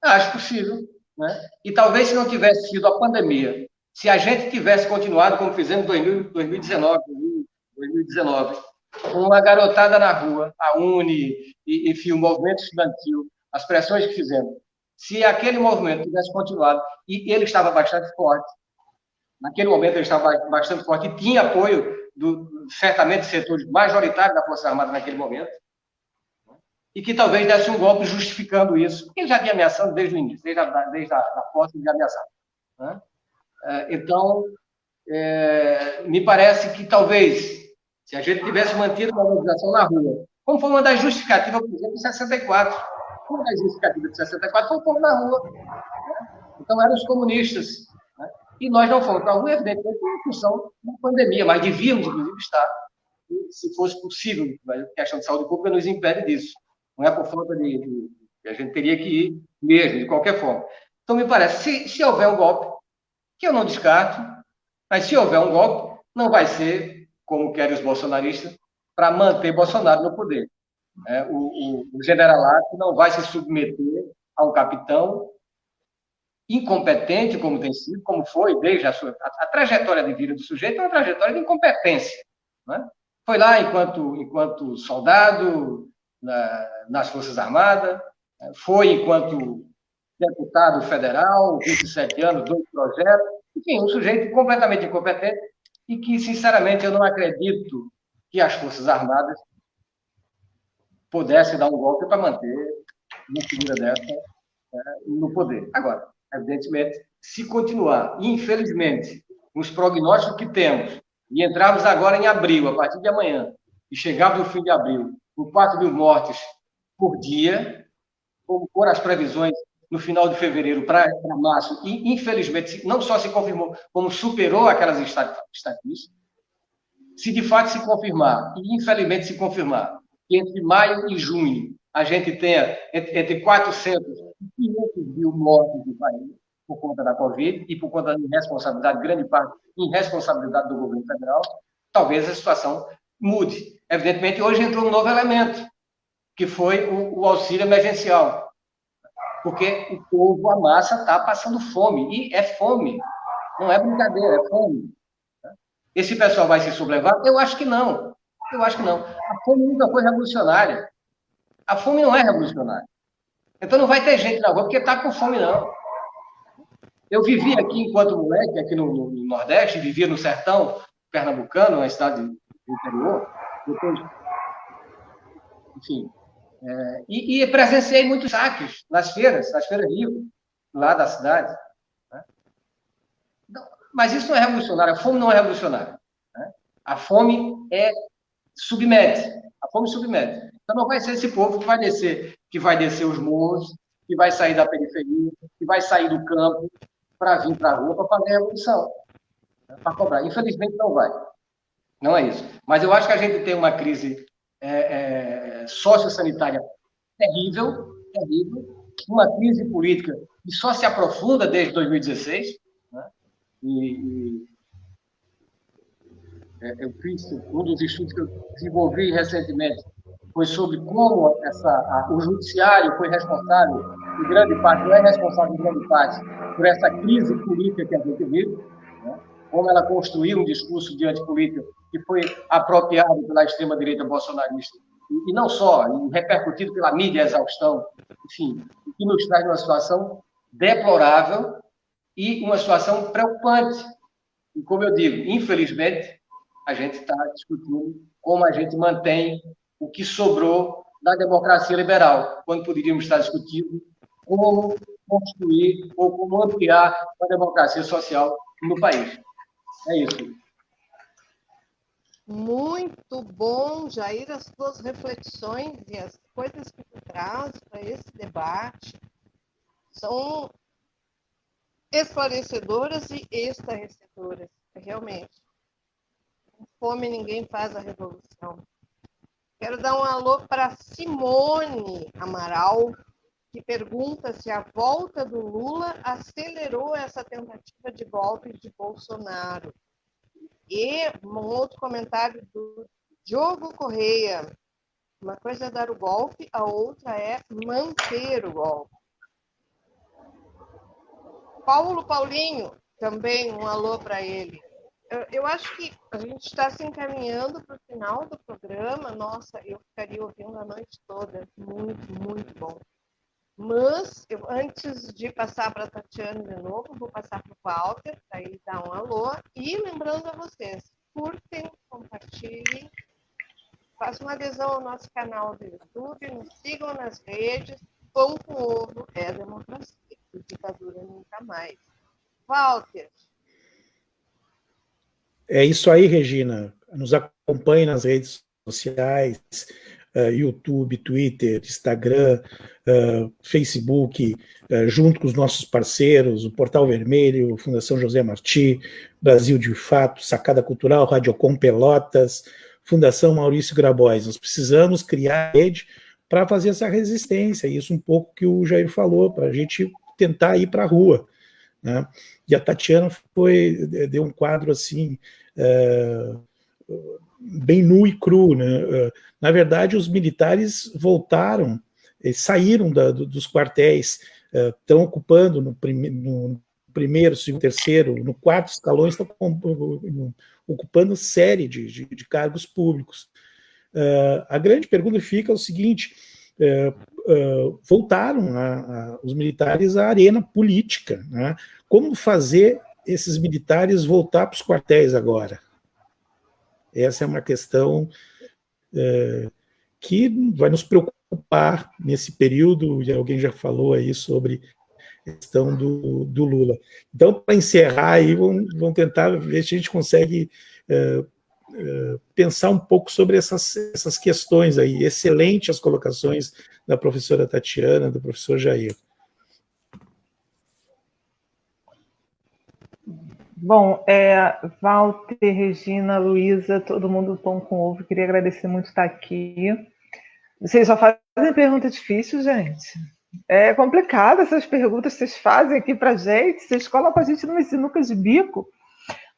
Acho possível. Né? E talvez se não tivesse sido a pandemia, se a gente tivesse continuado como fizemos em 2019, com uma garotada na rua, a UNE, enfim, o movimento estudantil, as pressões que fizemos, se aquele movimento tivesse continuado, e ele estava bastante forte, naquele momento ele estava bastante forte e tinha apoio certamente, setores majoritários da Força Armada naquele momento, e que talvez desse um golpe justificando isso, porque ele já vinha ameaçando desde o início, desde a posse ele já ameaçava. Né? Então, me parece que talvez, se a gente tivesse mantido uma mobilização na rua, como foi uma das justificativas, por exemplo, de 64, uma das justificativas de 64 foi o povo na rua. Né? Então, eram os comunistas. Né? E nós não fomos para a rua, evidentemente, em função da pandemia, mas devíamos, inclusive, estar, se fosse possível. A questão de saúde pública nos impede disso. Não é por falta de a gente teria que ir mesmo, de qualquer forma. Então, me parece, se houver um golpe, que eu não descarto, mas se houver um golpe, não vai ser, como querem os bolsonaristas, para manter Bolsonaro no poder. O generalato não vai se submeter a um capitão incompetente, como tem sido, como foi desde a trajetória de vida do sujeito, é uma trajetória de incompetência. Né? Foi lá enquanto soldado, nas Forças Armadas, foi enquanto deputado federal, 27 anos, 2 projetos, enfim, um sujeito completamente incompetente e que, sinceramente, eu não acredito que as Forças Armadas pudessem dar um golpe para manter uma figura dessa no poder. Agora, evidentemente, se continuar, infelizmente, nos prognósticos que temos, e entrarmos agora em abril, a partir de amanhã, e chegarmos no fim de abril, com 4.000 mortes por dia, como por as previsões no final de fevereiro para março, e infelizmente não só se confirmou, como superou aquelas estatísticas, se de fato se confirmar, e infelizmente se confirmar, que entre maio e junho a gente tenha entre 400 e 500 mil mortes no país por conta da Covid e por conta da irresponsabilidade, grande parte irresponsabilidade do governo federal, talvez a situação mude. Evidentemente, hoje entrou um novo elemento, que foi o auxílio emergencial, porque o povo, a massa, está passando fome, e é fome, não é brincadeira, é fome. Esse pessoal vai se sublevar? Eu acho que não. Eu acho que não. A fome nunca foi revolucionária. A fome não é revolucionária. Então não vai ter gente na rua porque está com fome, não. Eu vivi aqui, enquanto moleque, aqui no Nordeste, vivia no sertão pernambucano, uma cidade do interior, depois, enfim, e presenciei muitos saques nas feiras Rio, lá da cidade. Né? Mas isso não é revolucionário, a fome não é revolucionária. Né? A fome submete. A fome submete. Então não vai ser esse povo que vai descer os morros, que vai sair da periferia, que vai sair do campo para vir para a rua para fazer a revolução, para cobrar. Infelizmente não vai. Não é isso. Mas eu acho que a gente tem uma crise sociossanitária terrível, uma crise política que só se aprofunda desde 2016, né? Eu fiz um dos estudos que eu desenvolvi recentemente foi sobre como o judiciário foi responsável, em grande parte, não é responsável em grande parte, por essa crise política que a gente vive, né? Como ela construiu um discurso de antipolítica que foi apropriado pela extrema-direita bolsonarista, e não só, e repercutido pela mídia exaustão, enfim, que nos traz uma situação deplorável e uma situação preocupante. E, como eu digo, infelizmente, a gente está discutindo como a gente mantém o que sobrou da democracia liberal, quando poderíamos estar discutindo como construir ou como ampliar a democracia social no país. É isso. Muito bom, Jair, as suas reflexões e as coisas que tu traz para esse debate são esclarecedoras e esclarecedoras, realmente. Com fome ninguém faz a revolução. Quero dar um alô para Simone Amaral, que pergunta se a volta do Lula acelerou essa tentativa de golpe de Bolsonaro. E um outro comentário do Diogo Correia. Uma coisa é dar o golpe, a outra é manter o golpe. Paulinho, também um alô para ele. Eu acho que a gente está se encaminhando para o final do programa. Nossa, eu ficaria ouvindo a noite toda. Muito, muito bom. Mas, antes de passar para a Tatiana de novo, vou passar para o Walter, para ele dar um alô. E lembrando a vocês, curtem, compartilhem, façam uma adesão ao nosso canal do YouTube, nos sigam nas redes. Pão com ovo é democracia, e ditadura nunca mais. Walter. É isso aí, Regina. Nos acompanhe nas redes sociais, YouTube, Twitter, Instagram, Facebook, junto com os nossos parceiros, o Portal Vermelho, Fundação José Martí, Brasil de Fato, Sacada Cultural, Radiocom Pelotas, Fundação Maurício Grabois. Nós precisamos criar rede para fazer essa resistência, isso um pouco que o Jair falou, para a gente tentar ir para a rua. Né? E a Tatiana deu um quadro assim, bem nu e cru. Né? Na verdade, os militares voltaram, saíram dos quartéis, estão ocupando no primeiro, segundo, terceiro, no quarto escalão, estão ocupando série de cargos públicos. A grande pergunta fica o seguinte: voltaram os militares à arena política, né? Como fazer esses militares voltar para os quartéis agora? Essa é uma questão que vai nos preocupar nesse período, e alguém já falou aí sobre a questão do Lula. Então, para encerrar aí, vamos tentar ver se a gente consegue pensar um pouco sobre essas questões aí. Excelente as colocações da professora Tatiana, do professor Jair. Bom, Walter, Regina, Luísa, todo mundo do Pão com Ovo, queria agradecer muito estar aqui. Vocês só fazem pergunta difícil, gente. É complicado essas perguntas que vocês fazem aqui para a gente, vocês colocam a gente numa sinuca de bico.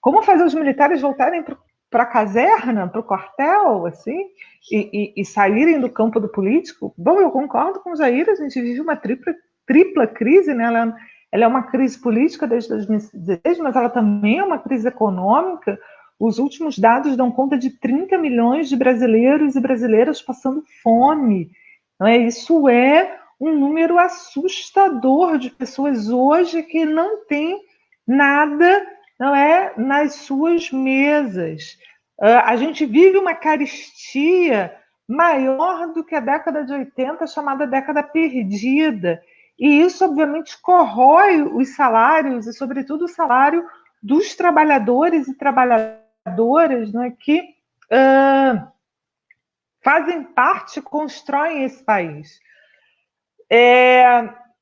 Como fazer os militares voltarem para a caserna, para o quartel, assim, e saírem do campo do político? Bom, eu concordo com o Jair, a gente vive uma tripla crise, né? Ela é uma crise política desde 2016, mas ela também é uma crise econômica. Os últimos dados dão conta de 30 milhões de brasileiros e brasileiras passando fome. Não é? Isso é um número assustador de pessoas hoje que não têm nada, não é, nas suas mesas. A gente vive uma carestia maior do que a década de 80, chamada década perdida. E isso, obviamente, corrói os salários, e, sobretudo, o salário dos trabalhadores e trabalhadoras, não é, que fazem parte, constroem esse país.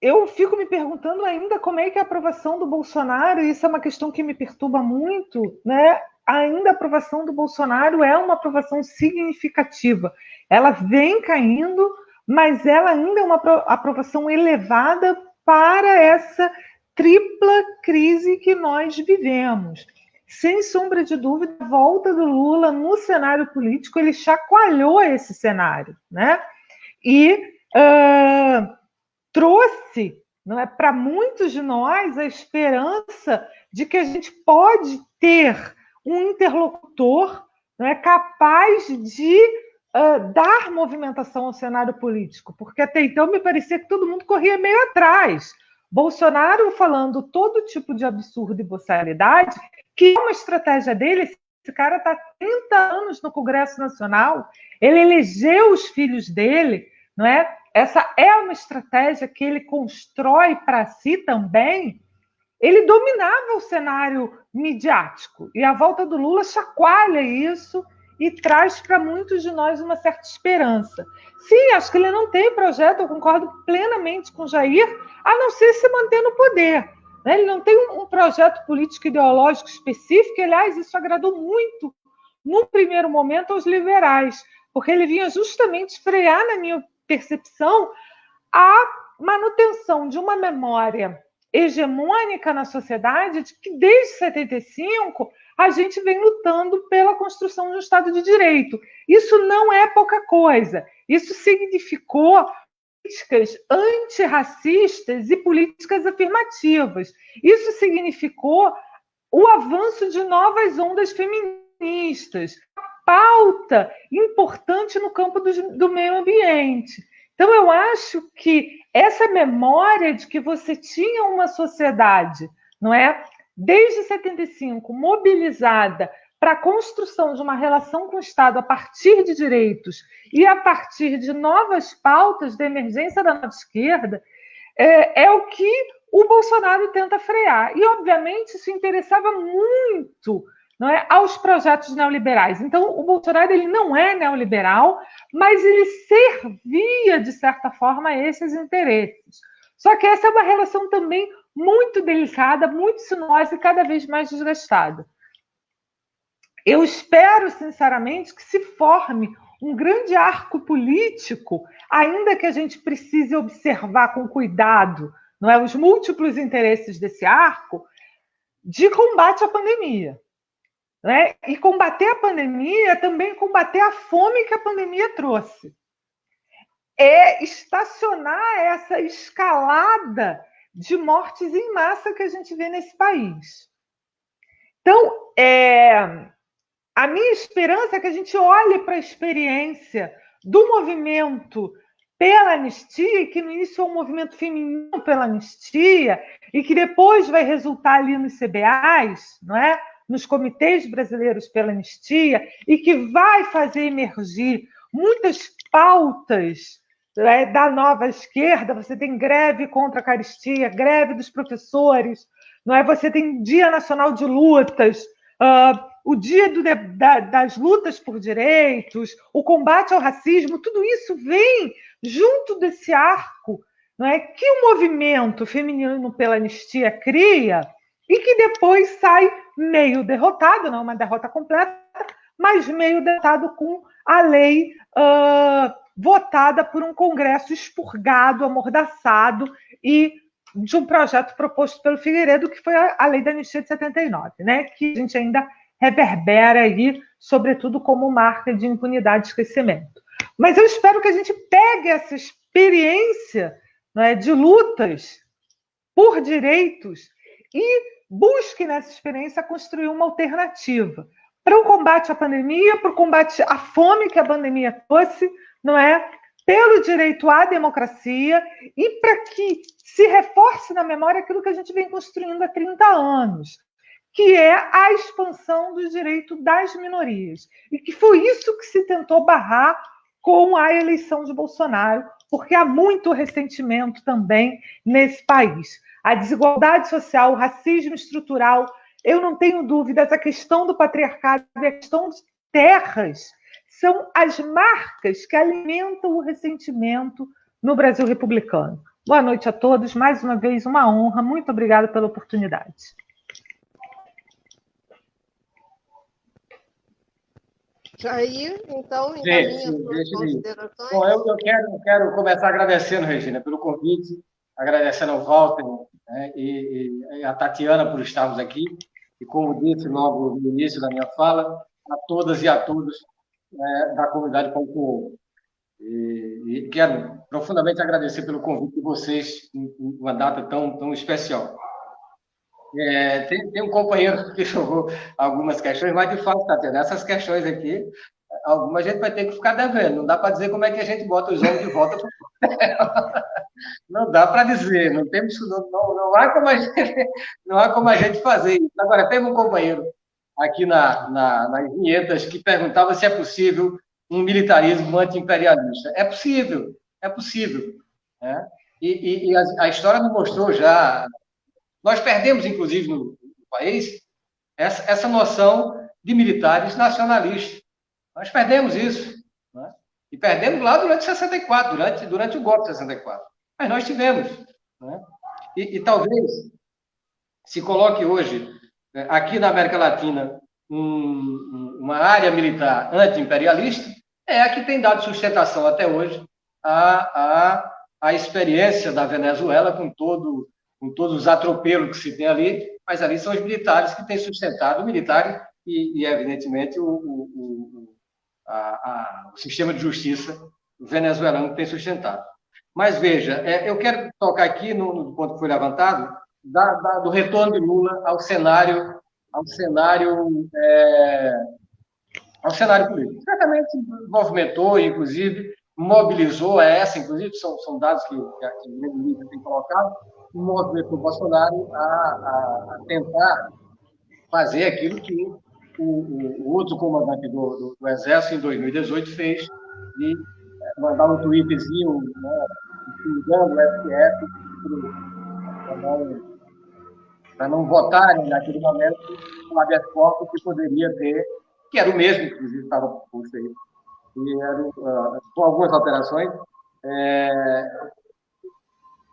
Eu fico me perguntando ainda como é que a aprovação do Bolsonaro, e isso é uma questão que me perturba muito, né? Ainda a aprovação do Bolsonaro é uma aprovação significativa. Ela vem caindo, mas ela ainda é uma aprovação elevada para essa tripla crise que nós vivemos. Sem sombra de dúvida, a volta do Lula no cenário político, ele chacoalhou esse cenário, né? E trouxe, não é, para muitos de nós a esperança de que a gente pode ter um interlocutor, não é, capaz de dar movimentação ao cenário político, porque até então me parecia que todo mundo corria meio atrás. Bolsonaro falando todo tipo de absurdo e boçalidade, que é uma estratégia dele. Esse cara está há 30 anos no Congresso Nacional, ele elegeu os filhos dele, não é? Essa é uma estratégia que ele constrói para si também. Ele dominava o cenário midiático, e a volta do Lula chacoalha isso e traz para muitos de nós uma certa esperança. Sim, acho que ele não tem projeto, eu concordo plenamente com o Jair, a não ser se manter no poder. Ele não tem um projeto político ideológico específico, aliás, isso agradou muito, num primeiro momento, aos liberais, porque ele vinha justamente frear, na minha percepção, a manutenção de uma memória hegemônica na sociedade de que, desde 75, a gente vem lutando pela construção de um Estado de Direito. Isso não é pouca coisa. Isso significou políticas antirracistas e políticas afirmativas. Isso significou o avanço de novas ondas feministas, pauta importante no campo do meio ambiente. Então, eu acho que essa memória de que você tinha uma sociedade, não é, desde 75, mobilizada para a construção de uma relação com o Estado a partir de direitos e a partir de novas pautas da emergência da nova esquerda, é o que o Bolsonaro tenta frear. E, obviamente, isso interessava muito, não é, aos projetos neoliberais. Então, o Bolsonaro ele não é neoliberal, mas ele servia, de certa forma, a esses interesses. Só que essa é uma relação também muito delicada, muito sinuosa e cada vez mais desgastada. Eu espero, sinceramente, que se forme um grande arco político, ainda que a gente precise observar com cuidado, não é, os múltiplos interesses desse arco, de combate à pandemia. Né? E combater a pandemia é também combater a fome que a pandemia trouxe. É estacionar essa escalada de mortes em massa que a gente vê nesse país. Então, a minha esperança é que a gente olhe para a experiência do movimento pela anistia, que no início é um movimento feminino pela anistia, e que depois vai resultar ali nos CBAs, não é? Nos comitês brasileiros pela anistia, e que vai fazer emergir muitas pautas da nova esquerda. Você tem greve contra a caristia, greve dos professores, não é? Você tem Dia Nacional de Lutas, o dia das lutas por direitos, o combate ao racismo, tudo isso vem junto desse arco, não é, que o movimento feminino pela anistia cria e que depois sai meio derrotado, não uma derrota completa, mas meio derrotado com a lei votada por um Congresso expurgado, amordaçado e de um projeto proposto pelo Figueiredo, que foi a lei da anistia de 79, né, que a gente ainda reverbera aí, sobretudo como marca de impunidade e esquecimento. Mas eu espero que a gente pegue essa experiência, não é, de lutas por direitos e busque nessa experiência construir uma alternativa para o combate à pandemia, para o combate à fome que a pandemia trouxe, não é? Pelo direito à democracia e para que se reforce na memória aquilo que a gente vem construindo há 30 anos, que é a expansão do direito das minorias. E que foi isso que se tentou barrar com a eleição de Bolsonaro, porque há muito ressentimento também nesse país. A desigualdade social, o racismo estrutural, eu não tenho dúvidas, a questão do patriarcado e a questão de terras são as marcas que alimentam o ressentimento no Brasil republicano. Boa noite a todos, mais uma vez uma honra, muito obrigada pela oportunidade. Jair, então, encaminha suas considerações. Bom, eu quero começar agradecendo, Regina, pelo convite, agradecendo ao Walter, né, e a Tatiana por estarmos aqui, e como disse logo no início da minha fala, a todas e a todos da comunidade Pão com Ovo. E quero profundamente agradecer pelo convite de vocês em uma data tão especial. Tem um companheiro que jogou algumas questões, mas, de fato, Tatiana, essas questões aqui, alguma gente vai ter que ficar devendo. Não dá para dizer como é que a gente bota os homens de volta para o papel. Não dá para dizer. Não há como a gente fazer isso. Agora, teve um companheiro aqui nas vinhetas que perguntava se é possível um militarismo anti-imperialista. É possível. Né? E a história nos mostrou já. Nós perdemos, inclusive, no país, essa noção de militares nacionalistas. Nós perdemos isso. Né? E perdemos lá durante 64, durante o golpe de 64. Mas nós tivemos. Né? E talvez se coloque hoje, aqui na América Latina, uma área militar anti-imperialista, é a que tem dado sustentação até hoje à experiência da Venezuela com todos os atropelos que se tem ali, mas ali são os militares que têm sustentado, o militar e evidentemente, o sistema de justiça venezuelano que tem sustentado. Mas, veja, eu quero tocar aqui no ponto que foi levantado, do retorno de Lula ao cenário político. Certamente movimentou, inclusive, mobilizou inclusive, são dados que o Lula tem colocado, movimentou o Bolsonaro a tentar fazer aquilo que o outro comandante do Exército, em 2018, fez, de mandar um tweetzinho, né, xingando o STF para não votarem naquele momento um habeas corpus que poderia ter, que era o mesmo, inclusive, estava posto aí, e era, com algumas alterações,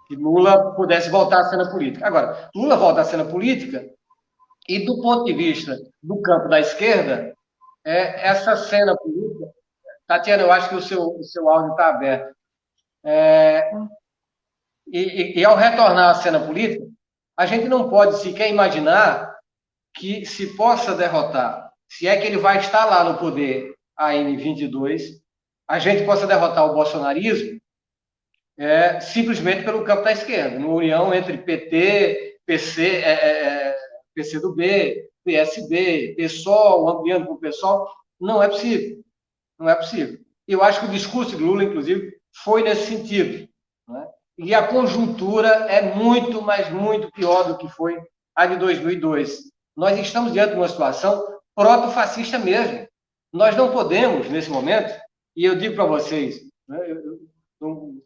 que Lula pudesse voltar à cena política. Agora, Lula volta à cena política e, do ponto de vista do campo da esquerda, essa cena política... Tatiana, eu acho que o seu áudio está aberto. E ao retornar à cena política, a gente não pode sequer imaginar que se possa derrotar, se é que ele vai estar lá no poder em 22, a gente possa derrotar o bolsonarismo simplesmente pelo campo da esquerda, uma união entre PT, PC, PCdoB, PSB, PSOL, ampliando para o PSOL. Não é possível. Não é possível. Eu acho que o discurso de Lula, inclusive, foi nesse sentido. Né? E a conjuntura é muito, mas muito pior do que foi a de 2002. Nós estamos diante de uma situação proto-fascista mesmo. Nós não podemos, nesse momento, e eu digo para vocês, né, um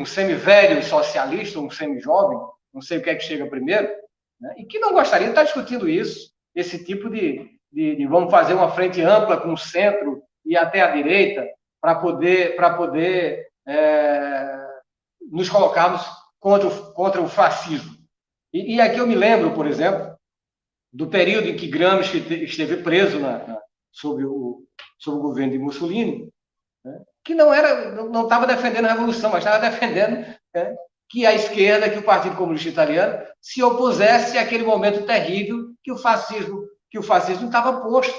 semi-velho socialista, um semi-jovem, não sei o que é que chega primeiro, né, e que não gostaria de estar discutindo isso, esse tipo de vamos fazer uma frente ampla com o centro e até a direita, para poder nos colocarmos contra o fascismo. E aqui eu me lembro, por exemplo, do período em que Gramsci esteve preso sob o governo de Mussolini, né, que não estava defendendo a revolução, mas estava defendendo que a esquerda, que o Partido Comunista Italiano, se opusesse àquele momento terrível que o fascismo estava posto.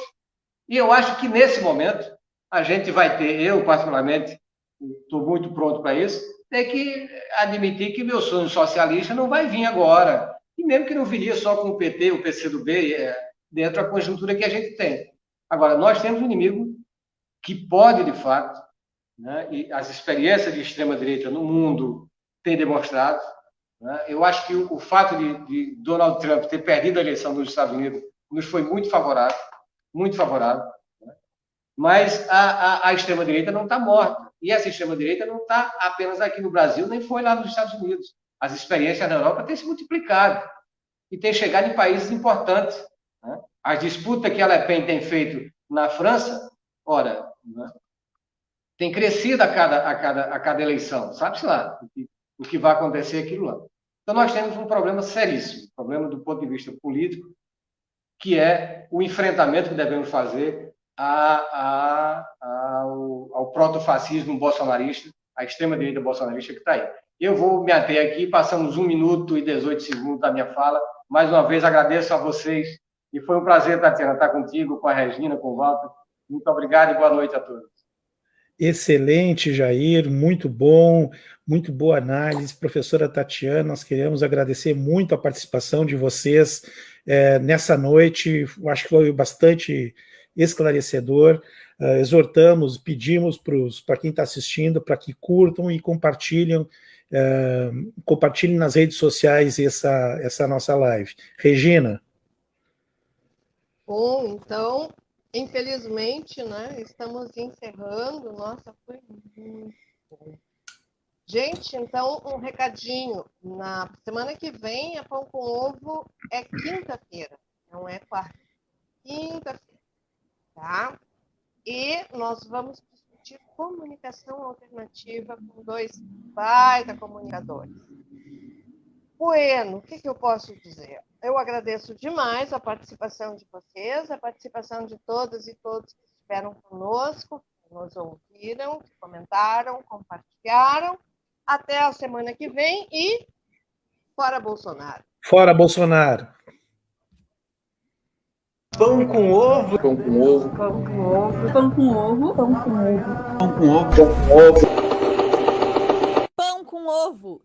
E eu acho que, nesse momento, a gente vai ter, eu particularmente, estou muito pronto para isso, ter que admitir que meu sonho socialista não vai vir agora. E mesmo que não viria só com o PT, o PCdoB, dentro da conjuntura que a gente tem. Agora, nós temos um inimigo que pode, de fato, né, e as experiências de extrema-direita no mundo têm demonstrado, né, eu acho que o fato de Donald Trump ter perdido a eleição nos Estados Unidos nos foi muito favorável, né, mas a extrema-direita não está morta. E essa extrema-direita não está apenas aqui no Brasil, nem foi lá nos Estados Unidos. As experiências na Europa têm se multiplicado e têm chegado em países importantes. Né? A disputa que a Le Pen tem feito na França, ora, né, tem crescido a cada eleição. Sabe-se lá o que vai acontecer aquilo lá. Então, nós temos um problema seríssimo, um problema do ponto de vista político, que é o enfrentamento que devemos fazer ao protofascismo bolsonarista, à extrema-direita bolsonarista que está aí. Eu vou me ater aqui, passamos 1 minuto e 18 segundos da minha fala. Mais uma vez, agradeço a vocês. E foi um prazer, Tatiana, estar contigo, com a Regina, com o Walter. Muito obrigado e boa noite a todos. Excelente, Jair, muito bom, muito boa análise. Professora Tatiana, nós queremos agradecer muito a participação de vocês nessa noite. Eu acho que foi bastante esclarecedor. Exortamos, pedimos para quem está assistindo, para que curtam e compartilhem nas redes sociais essa nossa live. Regina. Bom, então, infelizmente, né, estamos encerrando. Nossa, foi muito bom. Gente, então, um recadinho. Na semana que vem, a Pão com Ovo é quinta-feira, não é quarta. Quinta-feira, tá? E nós vamos discutir comunicação alternativa com 2 baita comunicadores. Bueno, o que eu posso dizer? Eu agradeço demais a participação de vocês, a participação de todas e todos que estiveram conosco, que nos ouviram, que comentaram, compartilharam. Até a semana que vem e fora Bolsonaro. Fora Bolsonaro. Pão com ovo. Pão com ovo. Pão com ovo. Pão com ovo. Pão com ovo. Pão com ovo. Pão com ovo.